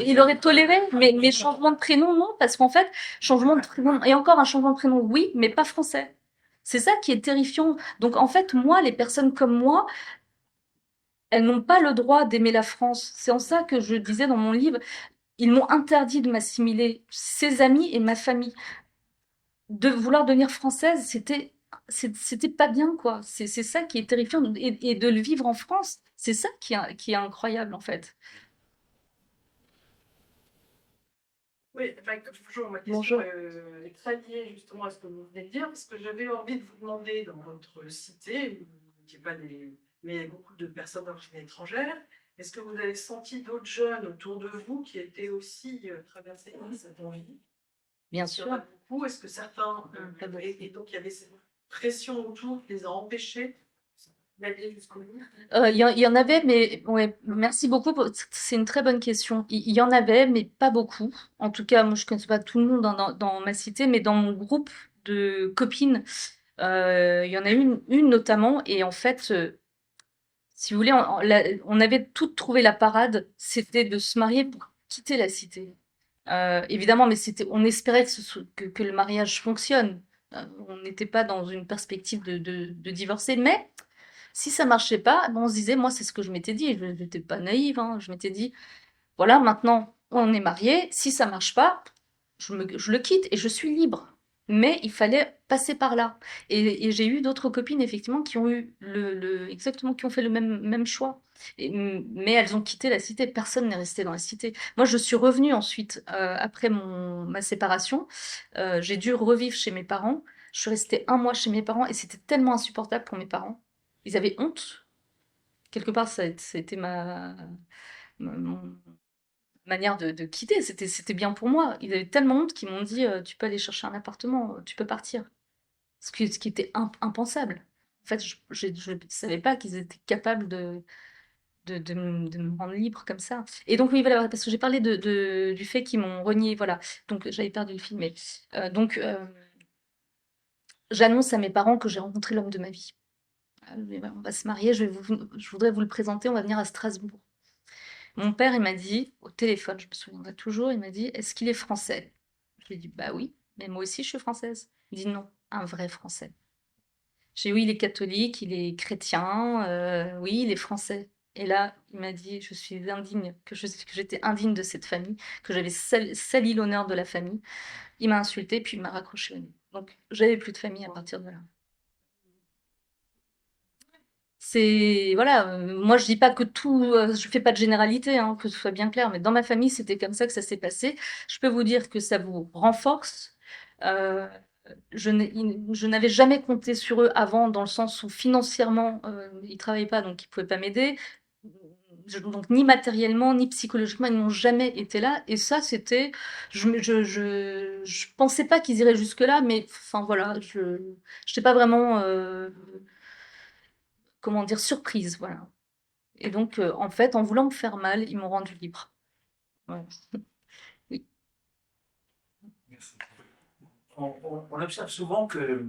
il aurait toléré, mais changement de prénom, non, parce qu'en fait, changement de prénom, et encore un changement de prénom, oui, mais pas français. C'est ça qui est terrifiant. Donc en fait, moi, les personnes comme moi, elles n'ont pas le droit d'aimer la France. C'est en ça que je disais dans mon livre, ils m'ont interdit de m'assimiler, ses amis et ma famille. De vouloir devenir française, c'était pas bien, quoi. C'est ça qui est terrifiant. Et de le vivre en France, c'est ça qui est incroyable, en fait. Oui, enfin, comme toujours, ma Bonjour. question est très liée justement à ce que vous venez de dire, parce que j'avais envie de vous demander dans votre cité, où il n'y a pas des, mais il y a beaucoup de personnes d'origine étrangère, est-ce que vous avez senti d'autres jeunes autour de vous qui étaient aussi traversés par cette envie? Bien Il y en sûr. a beaucoup, est-ce que certains, et donc il y avait cette pression autour qui les a empêchés d'aller jusqu'au bout? Il y en avait, mais ouais, merci beaucoup. C'est une très bonne question. Il y en avait, mais pas beaucoup. En tout cas, moi, je connais pas tout le monde dans ma cité, mais dans mon groupe de copines, il y en a une notamment. Et en fait, si vous voulez, on avait toutes trouvé la parade, c'était de se marier pour quitter la cité. Évidemment, mais on espérait que le mariage fonctionne. On n'était pas dans une perspective de divorcer, mais si ça marchait pas, ben on se disait, moi, c'est ce que je m'étais dit, je n'étais pas naïve, hein, je m'étais dit, voilà, maintenant, on est mariés, si ça marche pas, je le quitte et je suis libre. Mais il fallait passer par là. Et j'ai eu d'autres copines, effectivement, qui ont eu exactement, qui ont fait le même choix. Mais elles ont quitté la cité. Personne n'est resté dans la cité. Moi, je suis revenue ensuite, après ma séparation. J'ai dû revivre chez mes parents. Je suis restée un mois chez mes parents et c'était tellement insupportable pour mes parents. Ils avaient honte. Quelque part, c'était mon manière de quitter. C'était bien pour moi. Ils avaient tellement honte qu'ils m'ont dit tu peux aller chercher un appartement, tu peux partir. Ce qui était impensable. En fait, je ne savais pas qu'ils étaient capables de me rendre libre comme ça. Et donc, oui, voilà, parce que j'ai parlé du fait qu'ils m'ont renié, voilà. Donc, j'avais perdu le film. Mais, donc, j'annonce à mes parents que j'ai rencontré l'homme de ma vie. On va se marier, je voudrais vous le présenter, on va venir à Strasbourg. Mon père, il m'a dit, au téléphone, je me souviendrai toujours, il m'a dit, est-ce qu'il est français? Je lui ai dit, bah oui, mais moi aussi je suis française. Il dit non, un vrai français. J'ai dit, oui, il est catholique, il est chrétien, oui, il est français. Et là, il m'a dit, je suis indigne, que j'étais indigne de cette famille, que j'avais sali l'honneur de la famille. Il m'a insulté, puis il m'a raccroché au nez. Donc, j'avais plus de famille à partir de là. Voilà, moi je dis pas que tout, je fais pas de généralité, hein, que ce soit bien clair, mais dans ma famille, c'était comme ça que ça s'est passé. Je peux vous dire que ça vous renforce. Euh, je n'avais jamais compté sur eux avant, dans le sens où financièrement, ils travaillaient pas, donc ils pouvaient pas m'aider. Donc ni matériellement, ni psychologiquement, ils n'ont jamais été là. Et ça, c'était, je pensais pas qu'ils iraient jusque-là, mais enfin voilà, je n'étais pas vraiment, comment dire, surprise, voilà. Et donc, en fait, en voulant me faire mal, ils m'ont rendu libre. Ouais. Oui. On observe souvent que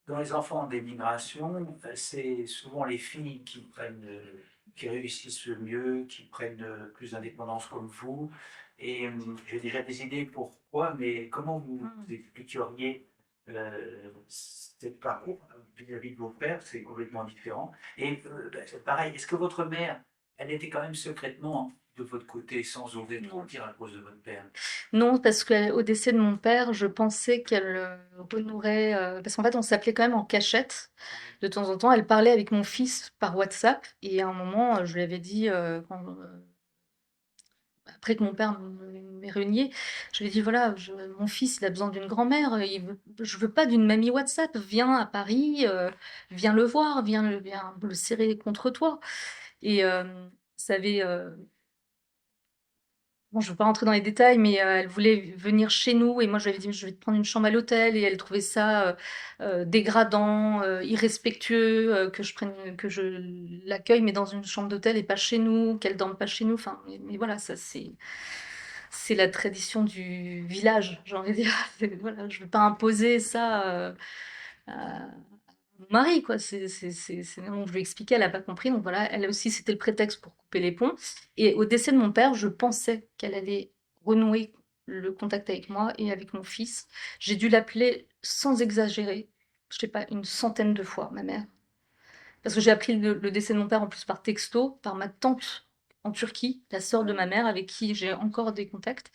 dans les enfants d'émigration, c'est souvent les filles qui réussissent le mieux, qui prennent plus d'indépendance comme vous. Et j'ai déjà des idées pourquoi, mais comment vous expliqueriez cette parcours vis-à-vis de vos pères? C'est complètement différent. Et c'est pareil, est-ce que votre mère, elle était quand même secrètement de votre côté sans oser trop Non. le dire à cause de votre père? Non, parce qu'au décès de mon père, je pensais qu'elle renouerait, parce qu'en fait, on s'appelait quand même en cachette. De temps en temps, elle parlait avec mon fils par WhatsApp. Et à un moment, je lui avais dit, après que mon père m'ait renié, je lui ai dit, voilà, mon fils, il a besoin d'une grand-mère. Je veux pas d'une mamie WhatsApp. Viens à Paris, viens le voir, viens le serrer contre toi. Et ça avait bon, je ne veux pas rentrer dans les détails, mais elle voulait venir chez nous et moi je lui avais dit je vais te prendre une chambre à l'hôtel et elle trouvait ça dégradant, irrespectueux que je l'accueille mais dans une chambre d'hôtel et pas chez nous, qu'elle dorme pas chez nous. Enfin, mais voilà, ça c'est la tradition du village, j'ai envie de dire. Voilà, je ne veux pas imposer ça à mon mari, quoi. Donc, je lui ai expliqué, elle n'a pas compris. Donc voilà, elle aussi, c'était le prétexte pour couper les ponts. Et au décès de mon père, je pensais qu'elle allait renouer le contact avec moi et avec mon fils. J'ai dû l'appeler sans exagérer, je sais pas, une centaine de fois, ma mère. Parce que j'ai appris le décès de mon père en plus par texto, par ma tante en Turquie, la sœur de ma mère, avec qui j'ai encore des contacts.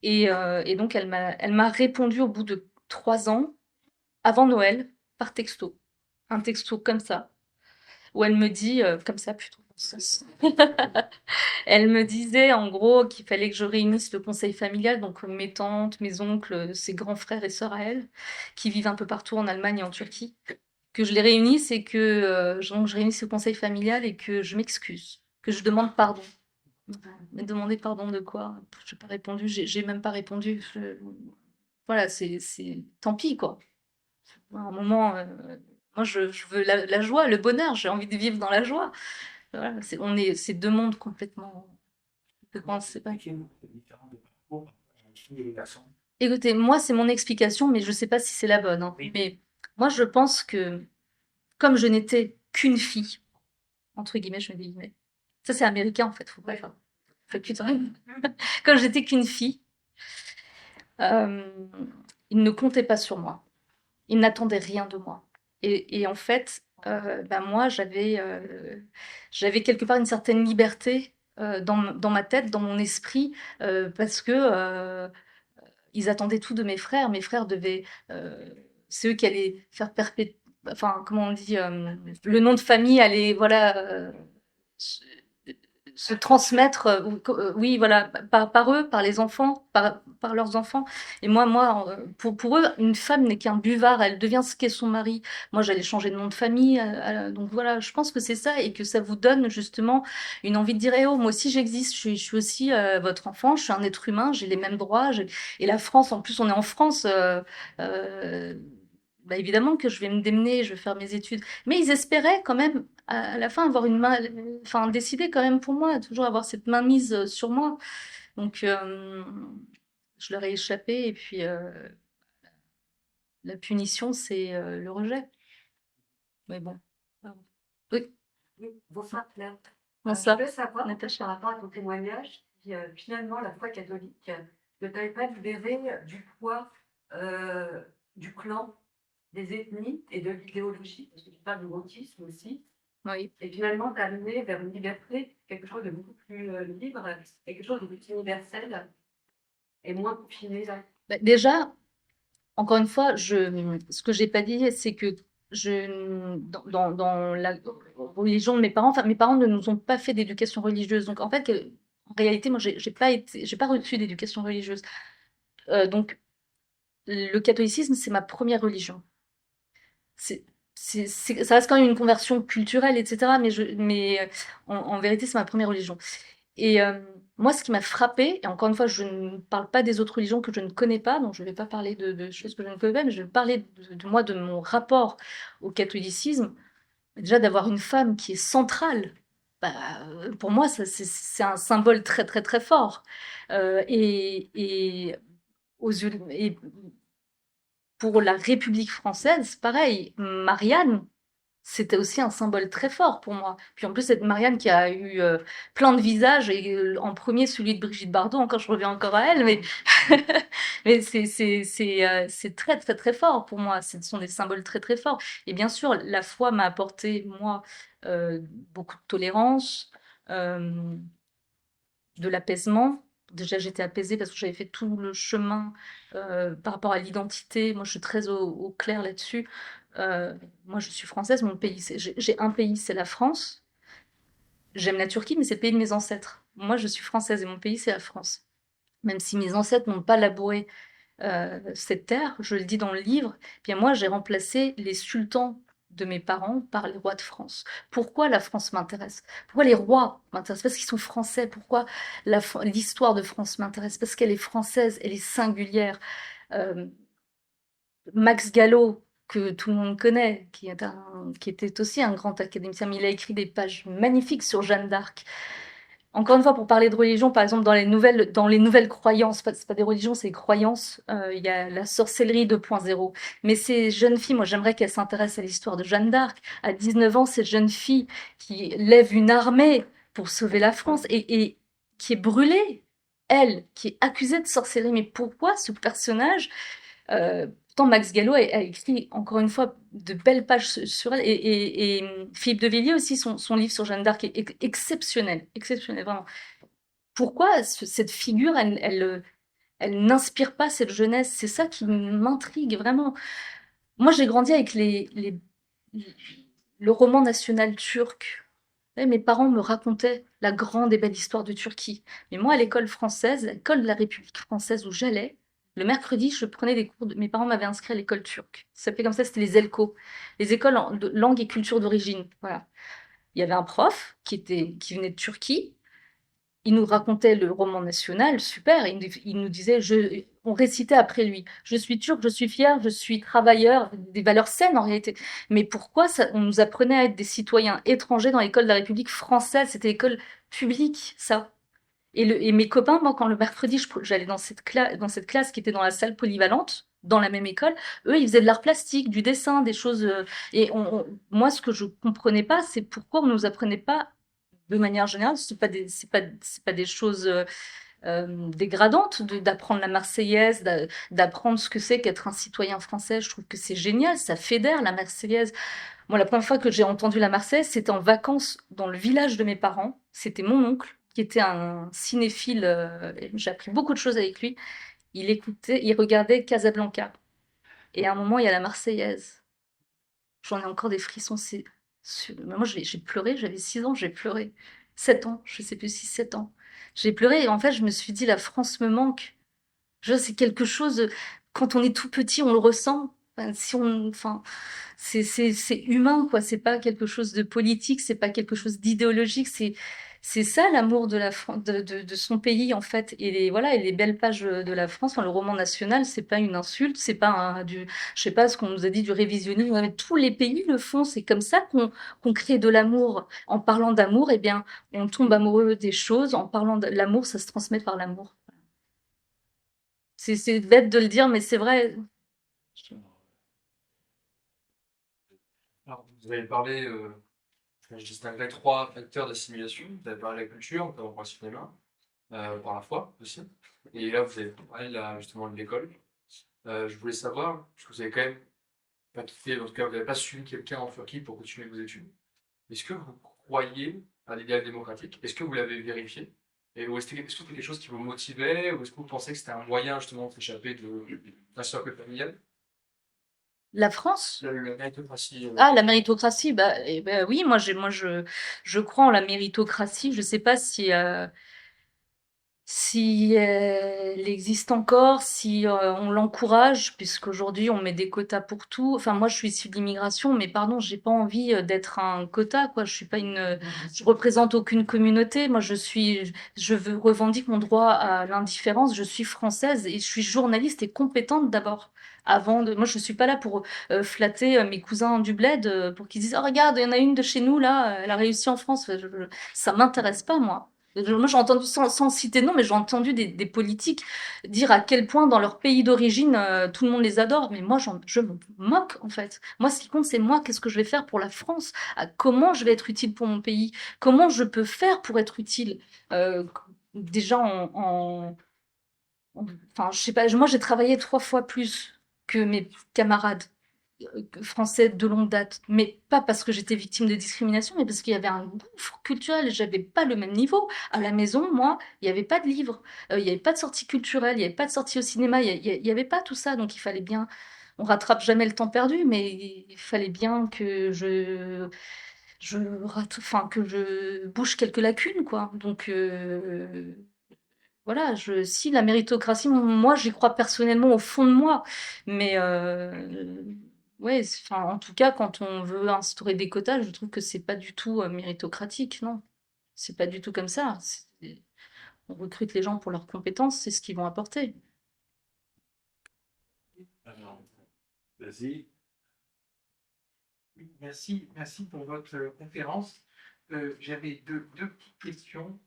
Et donc, elle m'a répondu au bout de 3 ans, avant Noël, par texto. Un texto comme ça, où elle me dit, comme ça plutôt, elle me disait en gros qu'il fallait que je réunisse le conseil familial, donc mes tantes, mes oncles, ses grands frères et sœurs à elle, qui vivent un peu partout en Allemagne et en Turquie, que je les réunisse et que donc je réunisse le conseil familial et que je m'excuse, que je demande pardon. Mais demander pardon de quoi? Je n'ai pas répondu, j'ai même pas répondu. Voilà, c'est tant pis quoi. À un moment, moi je veux la joie, le bonheur, j'ai envie de vivre dans la joie. Voilà, c'est deux mondes complètement séparés. Expliquez-nous cette différence de parcours entre les filles et les garçons. Écoutez, moi c'est mon explication, mais je sais pas si c'est la bonne, hein. Oui. Mais moi je pense que comme je n'étais qu'une fille, entre guillemets, je mets des guillemets. Ça c'est américain en fait, faut pas faire. Faut que tu te Comme j'étais qu'une fille, euh, ils ne comptaient pas sur moi. Ils n'attendaient rien de moi. Et en fait, ben moi, j'avais quelque part une certaine liberté dans ma tête, dans mon esprit, parce que ils attendaient tout de mes frères. Mes frères devaient, c'est eux qui allaient faire perpétuer, enfin, comment on dit, le nom de famille allait, voilà, se transmettre, oui, voilà, par eux, par les enfants, par leurs enfants. Et moi, pour eux, une femme n'est qu'un buvard, elle devient ce qu'est son mari. Moi, j'allais changer de nom de famille, donc voilà, je pense que c'est ça et que ça vous donne justement une envie de dire, eh oh, moi aussi j'existe, je suis aussi votre enfant, je suis un être humain, j'ai les mêmes droits. Et la France, en plus, on est en France. Bah évidemment que je vais me démener, je vais faire mes études. Mais ils espéraient quand même, à la fin, avoir une main, enfin, décider quand même pour moi, toujours avoir cette main mise sur moi. Donc, je leur ai échappé, et puis la punition, c'est le rejet. Mais bon. Pardon. Oui, Oui, bonsoir Claire. bonsoir, Je voulais savoir, Natacha. par rapport à ton témoignage, si finalement la foi catholique ne t'avait pas libéré du poids du clan, des ethnies et de l'idéologie, parce que tu parles de wokisme aussi, Oui. et finalement t'as amené vers une liberté, quelque chose de beaucoup plus libre, et quelque chose de plus universel et moins confiné. Bah, déjà, encore une fois, ce que j'ai pas dit, c'est que dans la religion de mes parents, enfin, mes parents ne nous ont pas fait d'éducation religieuse. Donc, en fait, en réalité, moi, j'ai pas reçu d'éducation religieuse. Donc, le catholicisme, c'est ma première religion. C'est, ça reste quand même une conversion culturelle, etc. Mais en vérité, c'est ma première religion. Et moi, ce qui m'a frappée, et encore une fois, je ne parle pas des autres religions que je ne connais pas, donc je ne vais pas parler de choses que je ne connais pas, mais je vais parler moi, de mon rapport au catholicisme. Déjà, d'avoir une femme qui est centrale, bah, pour moi, c'est un symbole très, très, très fort. Et aux yeux, et pour la République française, pareil, Marianne, c'était aussi un symbole très fort pour moi. Puis en plus, cette Marianne qui a eu plein de visages, et en premier celui de Brigitte Bardot, encore je reviens encore à elle, mais, mais c'est très très très fort pour moi. Ce sont des symboles très très forts. Et bien sûr, la foi m'a apporté, moi, beaucoup de tolérance, euh, de l'apaisement. Déjà, j'étais apaisée parce que j'avais fait tout le chemin par rapport à l'identité. Moi, je suis très au clair là-dessus. Moi, je suis française, mon pays, j'ai un pays, c'est la France. J'aime la Turquie, mais c'est le pays de mes ancêtres. Moi, je suis française et mon pays, c'est la France. Même si mes ancêtres n'ont pas labouré cette terre, je le dis dans le livre, eh bien moi, j'ai remplacé les sultans de mes parents par les rois de France. Pourquoi la France m'intéresse? Pourquoi les rois m'intéressent? Parce qu'ils sont français. Pourquoi l'histoire de France m'intéresse? Parce qu'elle est française, elle est singulière. Euh, Max Gallo, que tout le monde connaît, qui était aussi un grand académicien, mais il a écrit des pages magnifiques sur Jeanne d'Arc. Encore une fois, pour parler de religion, par exemple, dans les nouvelles croyances, c'est pas des religions, c'est des croyances, il y a la sorcellerie 2.0. Mais ces jeunes filles, moi, j'aimerais qu'elles s'intéressent à l'histoire de Jeanne d'Arc. À 19 ans, cette jeune fille qui lève une armée pour sauver la France et qui est brûlée, elle, qui est accusée de sorcellerie. Mais pourquoi ce personnage pourtant, Max Gallo a écrit, encore une fois, de belles pages sur elle. Et Philippe de Villiers aussi, son livre sur Jeanne d'Arc est exceptionnel. Exceptionnel, vraiment. Pourquoi cette figure, elle n'inspire pas cette jeunesse? C'est ça qui m'intrigue, vraiment. Moi, j'ai grandi avec le roman national turc. Mes parents me racontaient la grande et belle histoire de Turquie. Mais moi, à l'école française, l'école de la République française où j'allais, le mercredi, je prenais des cours. Mes parents m'avaient inscrit à l'école turque. Ça s'appelait comme ça, c'était les ELCO, les écoles de langue et culture d'origine. Voilà. Il y avait un prof qui venait de Turquie. Il nous racontait le roman national, super. Il nous disait, on récitait après lui. Je suis turc, je suis fier, je suis travailleur, des valeurs saines en réalité. Mais pourquoi on nous apprenait à être des citoyens étrangers dans l'école de la République française? C'était l'école publique, ça. Et mes copains, moi, quand le mercredi, j'allais dans cette classe qui était dans la salle polyvalente, dans la même école, eux, ils faisaient de l'art plastique, du dessin, des choses. Moi, ce que je comprenais pas, c'est pourquoi on nous apprenait pas, de manière générale, c'est pas des choses dégradantes d'apprendre la Marseillaise, d'apprendre ce que c'est qu'être un citoyen français. Je trouve que c'est génial, ça fédère la Marseillaise. Moi, la première fois que j'ai entendu la Marseillaise, c'était en vacances dans le village de mes parents. C'était mon oncle, qui était un cinéphile. J'ai appris beaucoup de choses avec lui. Il regardait Casablanca. Et à un moment, il y a la Marseillaise. J'en ai encore des frissons. Moi, j'ai pleuré, j'avais 6 ans, j'ai pleuré. 7 ans, je sais plus si 7 ans. J'ai pleuré et en fait, je me suis dit, la France me manque. C'est quelque chose, quand on est tout petit, on le ressent. Enfin, c'est humain, quoi. C'est pas quelque chose de politique, c'est pas quelque chose d'idéologique. C'est ça l'amour de son pays, en fait. Voilà, et les belles pages de la France, enfin, le roman national, c'est pas une insulte, c'est pas je sais pas ce qu'on nous a dit du révisionnisme. Mais tous les pays le font. C'est comme ça qu'on crée de l'amour. En parlant d'amour, eh bien, on tombe amoureux des choses. En parlant de l'amour, ça se transmet par l'amour. C'est bête de le dire, mais c'est vrai. Alors, vous avez parlé, je distinguerais 3 facteurs d'assimilation. Vous avez parlé de la culture, notamment par le cinéma, par la foi aussi. Et là, vous avez parlé justement de l'école. Je voulais savoir, parce que vous avez quand même pas quitté, en tout cas, vous n'avez pas suivi quelqu'un en Turquie pour continuer vos études. Est-ce que vous croyez à l'idéal démocratique? Est-ce que vous l'avez vérifié? Ou est-ce que c'était quelque chose qui vous motivait? Ou est-ce que vous pensez que c'était un moyen justement de s'échapper d'un cercle familial? La France? La méritocratie. Ah, la méritocratie, oui, je crois en la méritocratie. Je sais pas si elle existe encore, si on l'encourage, puisqu'aujourd'hui on met des quotas pour tout. Enfin, moi je suis issue de l'immigration, mais pardon, j'ai pas envie d'être un quota, quoi. Je représente aucune communauté. Moi revendique mon droit à l'indifférence. Je suis française et je suis journaliste et compétente d'abord. Moi je suis pas là pour flatter mes cousins du bled pour qu'ils disent, oh regarde, il y en a une de chez nous là, elle a réussi en France. Ça m'intéresse pas, moi. Moi, j'ai entendu, sans citer de nom, mais j'ai entendu des politiques dire à quel point dans leur pays d'origine, tout le monde les adore. Mais moi, je me moque, en fait. Moi, ce qui compte, c'est moi, qu'est-ce que je vais faire pour la France? Comment je vais être utile pour mon pays? Comment je peux faire pour être utile? Euh, Déjà enfin, je sais pas, moi, j'ai travaillé 3 fois plus que mes camarades français de longue date, mais pas parce que j'étais victime de discrimination, mais parce qu'il y avait un gouffre culturel, j'avais pas le même niveau. À la maison, moi, il n'y avait pas de livres, il n'y avait pas de sortie culturelle, il n'y avait pas de sortie au cinéma, il y avait pas tout ça, donc il fallait bien, on rattrape jamais le temps perdu, mais il fallait bien que enfin, que je bouche quelques lacunes, quoi. Donc, voilà, si la méritocratie, moi, j'y crois personnellement au fond de moi, mais ouais, enfin, en tout cas, quand on veut instaurer des quotas, je trouve que c'est pas du tout méritocratique, non. C'est pas du tout comme ça. On recrute les gens pour leurs compétences, c'est ce qu'ils vont apporter. Alors, vas-y. Oui, merci pour votre conférence. J'avais deux petites questions.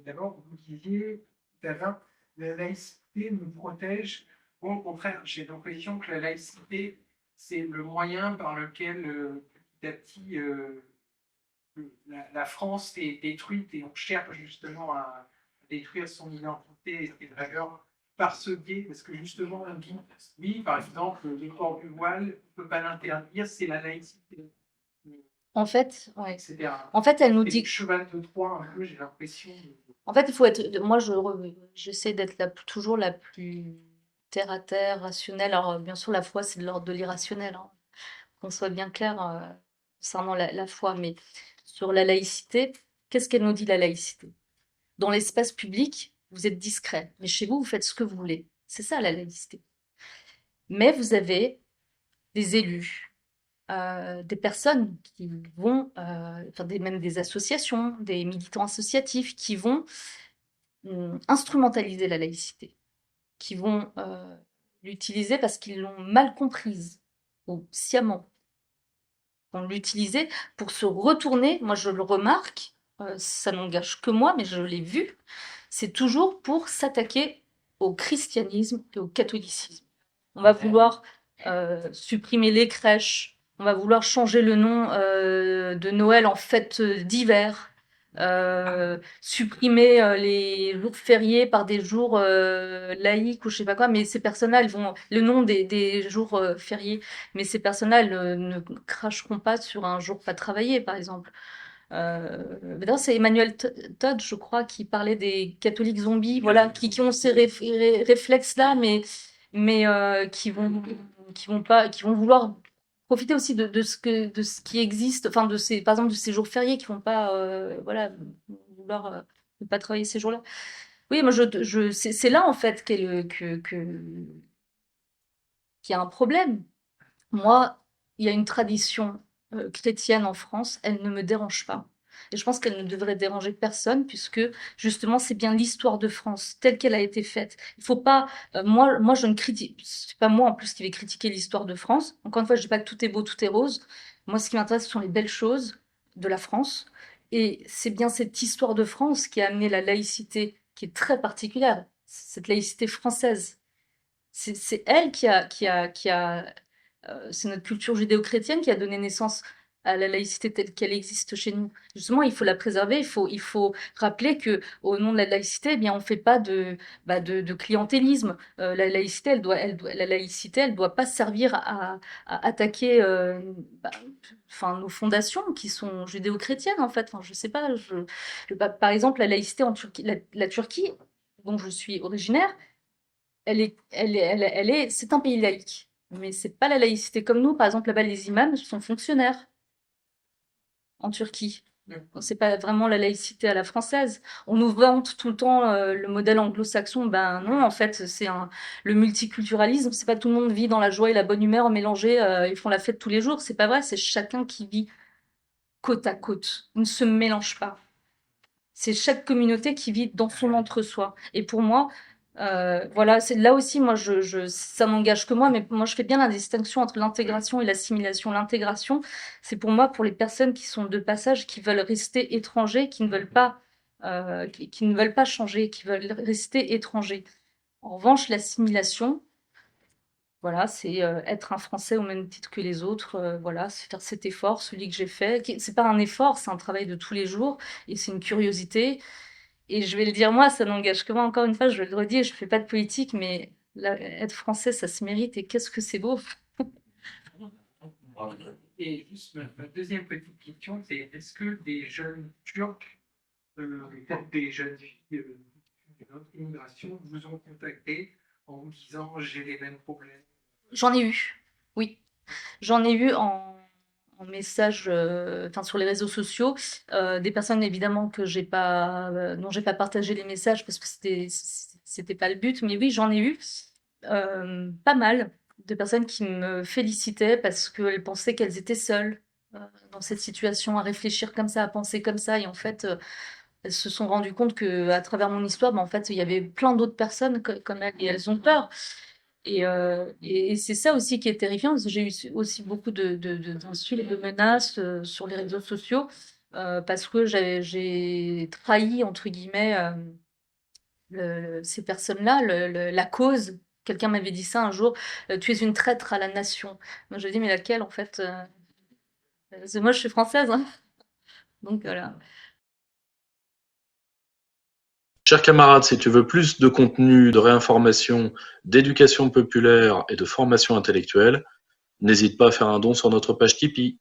D'abord, vous disiez tout à l'heure, la laïcité nous protège. Bon, au contraire, j'ai l'impression que la laïcité, c'est le moyen par lequel, petit à petit, la France est détruite et on cherche justement à détruire son identité et ses valeurs par ce biais, parce que justement, on dit, oui, par exemple, le port du voile, on ne peut pas l'interdire, c'est la laïcité, En fait, ouais. etc. En fait, elle nous C'est dit le cheval de Troie, un peu, j'ai l'impression. En fait, il faut être. Moi, j'essaie d'être toujours la plus terre à terre, rationnelle. Alors, bien sûr, la foi, c'est de l'ordre de l'irrationnel, hein. Qu'on soit bien clair concernant la foi. Mais sur la laïcité, qu'est-ce qu'elle nous dit, la laïcité? Dans l'espace public, vous êtes discret. Mais chez vous, vous faites ce que vous voulez. C'est ça, la laïcité. Mais vous avez des élus, des personnes qui vont, enfin, même des associations, des militants associatifs qui vont instrumentaliser la laïcité, qui vont l'utiliser parce qu'ils l'ont mal comprise, ou sciemment, vont l'utiliser pour se retourner. Moi, je le remarque, ça n'engage que moi, mais je l'ai vu, c'est toujours pour s'attaquer au christianisme et au catholicisme. On va vouloir supprimer les crèches, on va vouloir changer le nom de Noël en fête d'hiver, supprimer les jours fériés par des jours laïques ou je sais pas quoi, mais ces personnes-là, elles vont le nom des jours fériés, mais ces personnes-là, elles ne cracheront pas sur un jour pas travaillé, par exemple. D'ailleurs, c'est Emmanuel Todd, je crois, qui parlait des catholiques zombies, voilà, qui ont ces réflexes-là, mais qui vont vouloir profiter aussi de ce qui existe, enfin par exemple de ces jours fériés qui vont pas, voilà, vouloir ne pas travailler ces jours-là. Oui, moi c'est là en fait qu'il y a un problème. Moi, il y a une tradition chrétienne en France, elle ne me dérange pas. Et je pense qu'elle ne devrait déranger personne, puisque justement, c'est bien l'histoire de France telle qu'elle a été faite. Il faut pas. Moi, je ne critique. C'est pas moi en plus qui vais critiquer l'histoire de France. Encore une fois, je dis pas que tout est beau, tout est rose. Moi, ce qui m'intéresse, ce sont les belles choses de la France. Et c'est bien cette histoire de France qui a amené la laïcité, qui est très particulière. Cette laïcité française. C'est elle c'est notre culture judéo-chrétienne qui a donné naissance à la laïcité telle qu'elle existe chez nous. Justement, il faut la préserver, il faut rappeler que au nom de la laïcité, eh bien, on fait pas de clientélisme. La laïcité, elle doit pas servir à attaquer enfin, nos fondations qui sont judéo-chrétiennes, en fait. Enfin, je sais pas, par exemple, la laïcité en Turquie, la Turquie, dont je suis originaire, c'est un pays laïque. Mais c'est pas la laïcité comme nous. Par exemple, là-bas, les imams sont fonctionnaires en Turquie. C'est pas vraiment la laïcité à la française. On nous vante tout le temps le modèle anglo-saxon. Ben non, en fait, le multiculturalisme. C'est pas tout le monde vit dans la joie et la bonne humeur mélangés. Ils font la fête tous les jours. C'est pas vrai. C'est chacun qui vit côte à côte. Ils ne se mélangent pas. C'est chaque communauté qui vit dans son entre-soi. Et pour moi, voilà, c'est là aussi, moi, ça n'engage que moi, mais moi, je fais bien la distinction entre l'intégration et l'assimilation. L'intégration, c'est pour moi pour les personnes qui sont de passage, qui veulent rester étrangers, qui ne veulent pas qui ne veulent pas changer, qui veulent rester étrangers. En revanche, l'assimilation, voilà, c'est être un Français au même titre que les autres, voilà, c'est faire cet effort, celui que j'ai fait. C'est pas un effort, c'est un travail de tous les jours et c'est une curiosité. Et je vais le dire moi, ça n'engage que moi, encore une fois, je le redis, je fais pas de politique, mais être français, ça se mérite et qu'est-ce que c'est beau! Et juste ma deuxième petite question, c'est est-ce que des jeunes Turcs, peut-être des jeunes filles d'une autre immigration, vous ont contacté en vous disant j'ai les mêmes problèmes? J'en ai eu, oui. J'en ai eu en message, enfin sur les réseaux sociaux, des personnes évidemment que j'ai pas, dont j'ai pas partagé les messages parce que c'était pas le but, mais oui, j'en ai eu pas mal de personnes qui me félicitaient parce qu'elles pensaient qu'elles étaient seules dans cette situation, à réfléchir comme ça, à penser comme ça, et en fait, elles se sont rendues compte que à travers mon histoire, en fait, il y avait plein d'autres personnes comme elles et elles ont peur. Et c'est ça aussi qui est terrifiant, parce que j'ai eu aussi beaucoup d'insultes et de menaces sur les réseaux sociaux parce que j'ai trahi, entre guillemets, ces personnes-là, la cause. Quelqu'un m'avait dit ça un jour, tu es une traître à la nation. Moi, je dis, mais laquelle, en fait moi, je suis française, hein. Donc voilà. Chers camarades, si tu veux plus de contenu, de réinformation, d'éducation populaire et de formation intellectuelle, n'hésite pas à faire un don sur notre page Tipeee.